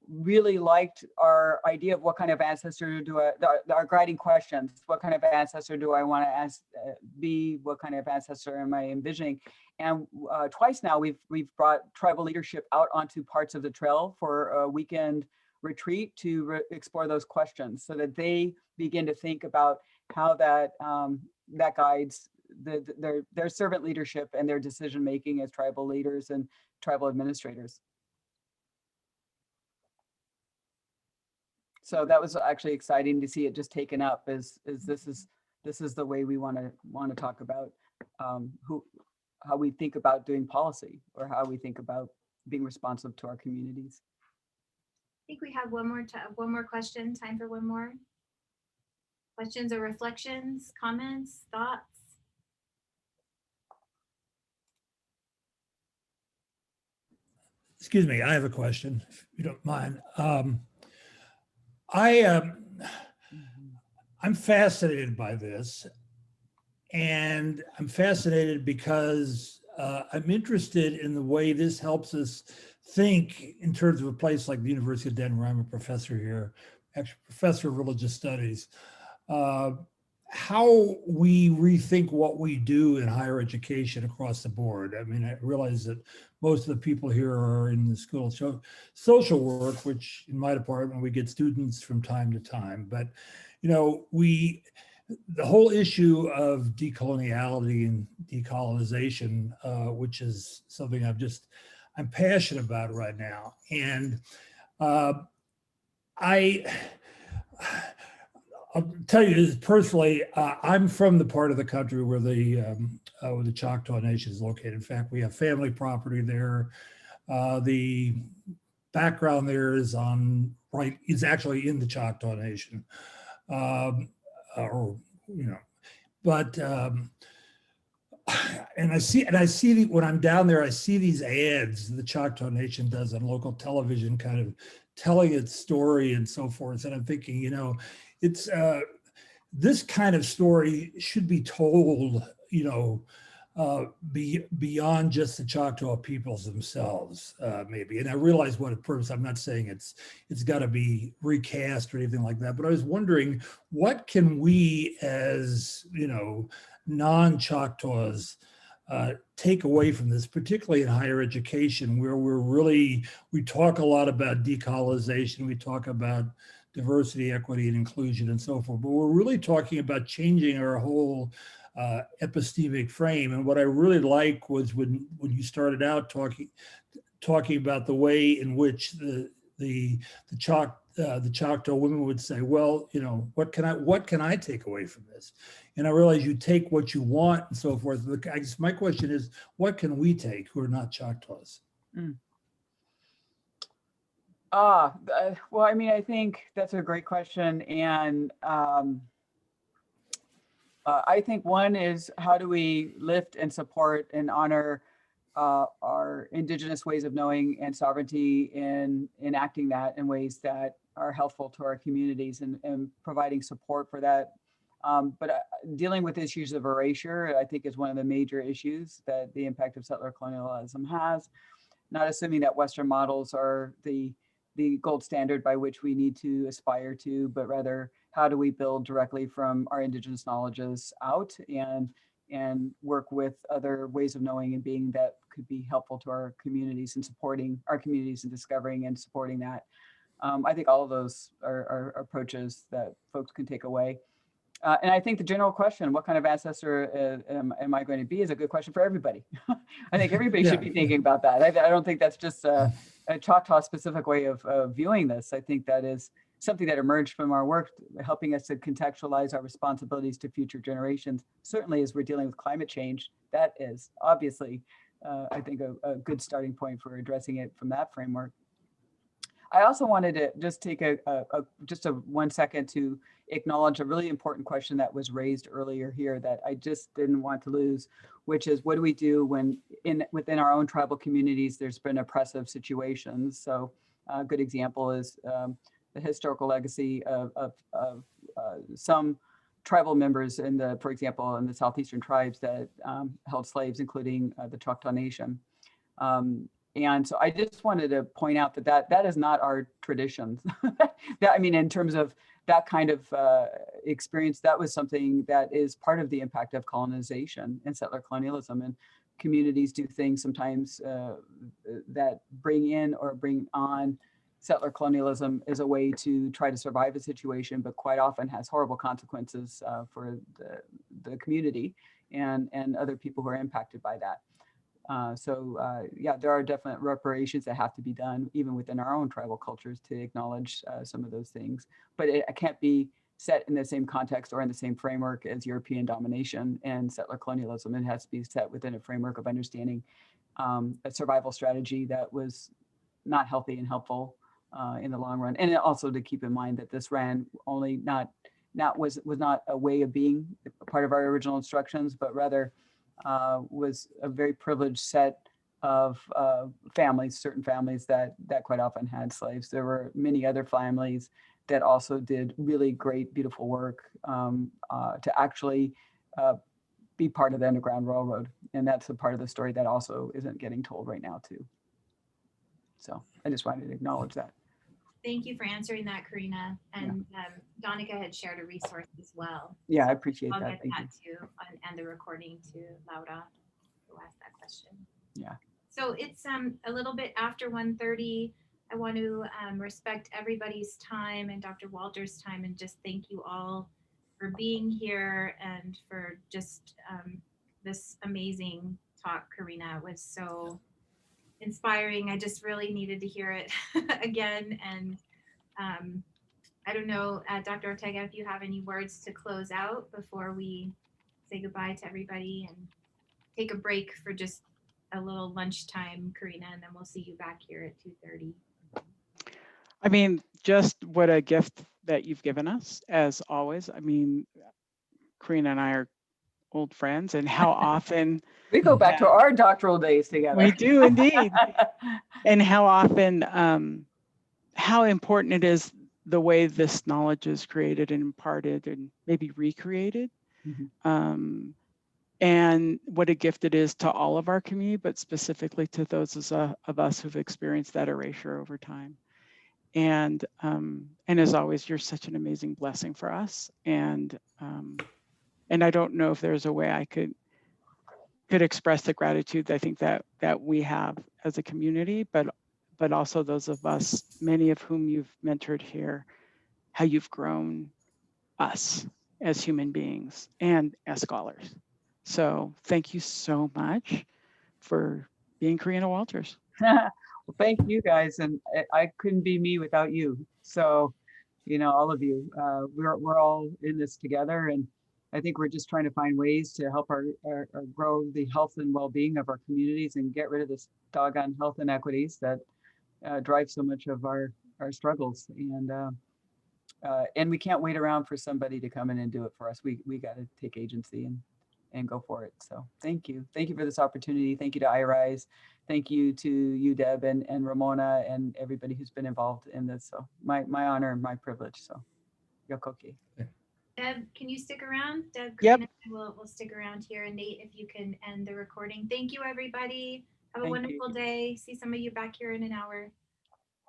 really liked our idea of what kind of ancestor our guiding questions. What kind of ancestor do I want to be? What kind of ancestor am I envisioning? And twice now we've brought tribal leadership out onto parts of the trail for a weekend retreat to explore those questions, so that they begin to think about how that guides their servant leadership and their decision making as tribal leaders and tribal administrators. So that was actually exciting to see it just taken up as this is the way we want to talk about how we think about doing policy, or how we think about being responsive to our communities. I think we have one more question. Time for one more. Questions or reflections, comments, thoughts? Excuse me, I have a question, if you don't mind. I'm fascinated by this, and I'm fascinated because I'm interested in the way this helps us think in terms of a place like the University of Denver. I'm a professor here, actually professor of religious studies. How we rethink what we do in higher education across the board. I mean, I realize that most of the people here are in the School of Social Work, which in my department, we get students from time to time. But, you know, the whole issue of decoloniality and decolonization, which is something I'm passionate about right now. And I'll tell you this personally, I'm from the part of the country where the Choctaw Nation is located. In fact, we have family property there. The background there is is actually in the Choctaw Nation. And I see when I'm down there, I see these ads the Choctaw Nation does on local television, kind of telling its story and so forth. And I'm thinking, you know, it's this kind of story should be told, you know, beyond just the Choctaw peoples themselves, maybe. And I realize what purpose. I'm not saying it's got to be recast or anything like that. But I was wondering, what can we, as you know, non-Choctaws, take away from this, particularly in higher education, where we talk a lot about decolonization, we talk about diversity, equity, and inclusion, and so forth. But we're really talking about changing our whole epistemic frame. And what I really like was when you started out talking about the way in which the Choctaw women would say, well, you know, what can I take away from this? And I realize you take what you want and so forth. I guess my question is, what can we take who are not Choctaws? Well, I mean, I think that's a great question. And I think one is, how do we lift and support and honor our Indigenous ways of knowing and sovereignty in enacting that in ways that are helpful to our communities, and providing support for that. But dealing with issues of erasure, I think, is one of the major issues that the impact of settler colonialism has. Not assuming that Western models are the gold standard by which we need to aspire to, but rather, how do we build directly from our Indigenous knowledges out and work with other ways of knowing and being that could be helpful to our communities and supporting our communities and discovering and supporting that. I think all of those are approaches that folks can take away. And I think the general question, what kind of ancestor am I going to be, is a good question for everybody. I think everybody should be thinking about that. I don't think that's just a Choctaw specific way of viewing this. I think that is something that emerged from our work, helping us to contextualize our responsibilities to future generations. Certainly as we're dealing with climate change, that is obviously, I think, a good starting point for addressing it from that framework. I also wanted to just take just a 1 second to acknowledge a really important question that was raised earlier here that I just didn't want to lose, which is what do we do when within our own tribal communities there's been oppressive situations? So a good example is the historical legacy of some tribal members in for example, in the southeastern tribes that held slaves, including the Choctaw Nation. And so I just wanted to point out that is not our traditions. I mean, in terms of that kind of experience, that was something that is part of the impact of colonization and settler colonialism. And communities do things sometimes that bring in or bring on settler colonialism as a way to try to survive a situation, but quite often has horrible consequences for the community and other people who are impacted by that. Yeah, there are definite reparations that have to be done even within our own tribal cultures to acknowledge some of those things, but it can't be set in the same context or in the same framework as European domination and settler colonialism. It has to be set within a framework of understanding a survival strategy that was not healthy and helpful in the long run. And also to keep in mind that this ran only was not a way of being part of our original instructions, but rather was a very privileged set of families, certain families that quite often had slaves. There were many other families that also did really great, beautiful work to actually be part of the Underground Railroad. And that's a part of the story that also isn't getting told right now too. So I just wanted to acknowledge that. Thank you for answering that, Karina. And Donica had shared a resource as well. Yeah, I appreciate I'll that. get that too, and the recording to Laura who asked that question. Yeah. So it's a little bit after 1:30. I want to respect everybody's time and Dr. Walter's time and just thank you all for being here and for just this amazing talk, Karina. It was so inspiring. I just really needed to hear it again. And I don't know, Dr. Ortega, if you have any words to close out before we say goodbye to everybody and take a break for just a little lunchtime, Karina, and then we'll see you back here at 2:30. I mean, just what a gift that you've given us, as always. I mean, Karina and I are old friends, and how often we go back to our doctoral days together. We do indeed. And how often, how important it is the way this knowledge is created and imparted and maybe recreated. Mm-hmm. And what a gift it is to all of our community, but specifically to those of us who've experienced that erasure over time. And as always, you're such an amazing blessing for us. And I don't know if there's a way I could express the gratitude I think that we have as a community, but also those of us, many of whom you've mentored here, how you've grown us as human beings and as scholars. So thank you so much for being Karina Walters. Well, thank you guys. And I couldn't be me without you. So, all of you, we're all in this together. And I think we're just trying to find ways to help our grow the health and well-being of our communities and get rid of this doggone health inequities that drive so much of our struggles. And we can't wait around for somebody to come in and do it for us. We got to take agency and go for it. So thank you. Thank you for this opportunity. Thank you to IRISE. Thank you to you, Deb, and Ramona, and everybody who's been involved in this. So my honor and my privilege. So yokoki. Deb, can you stick around? Deb, yep. Karina, we'll stick around here. And Nate, if you can end the recording. Thank you, everybody. Have a wonderful day. See some of you back here in an hour.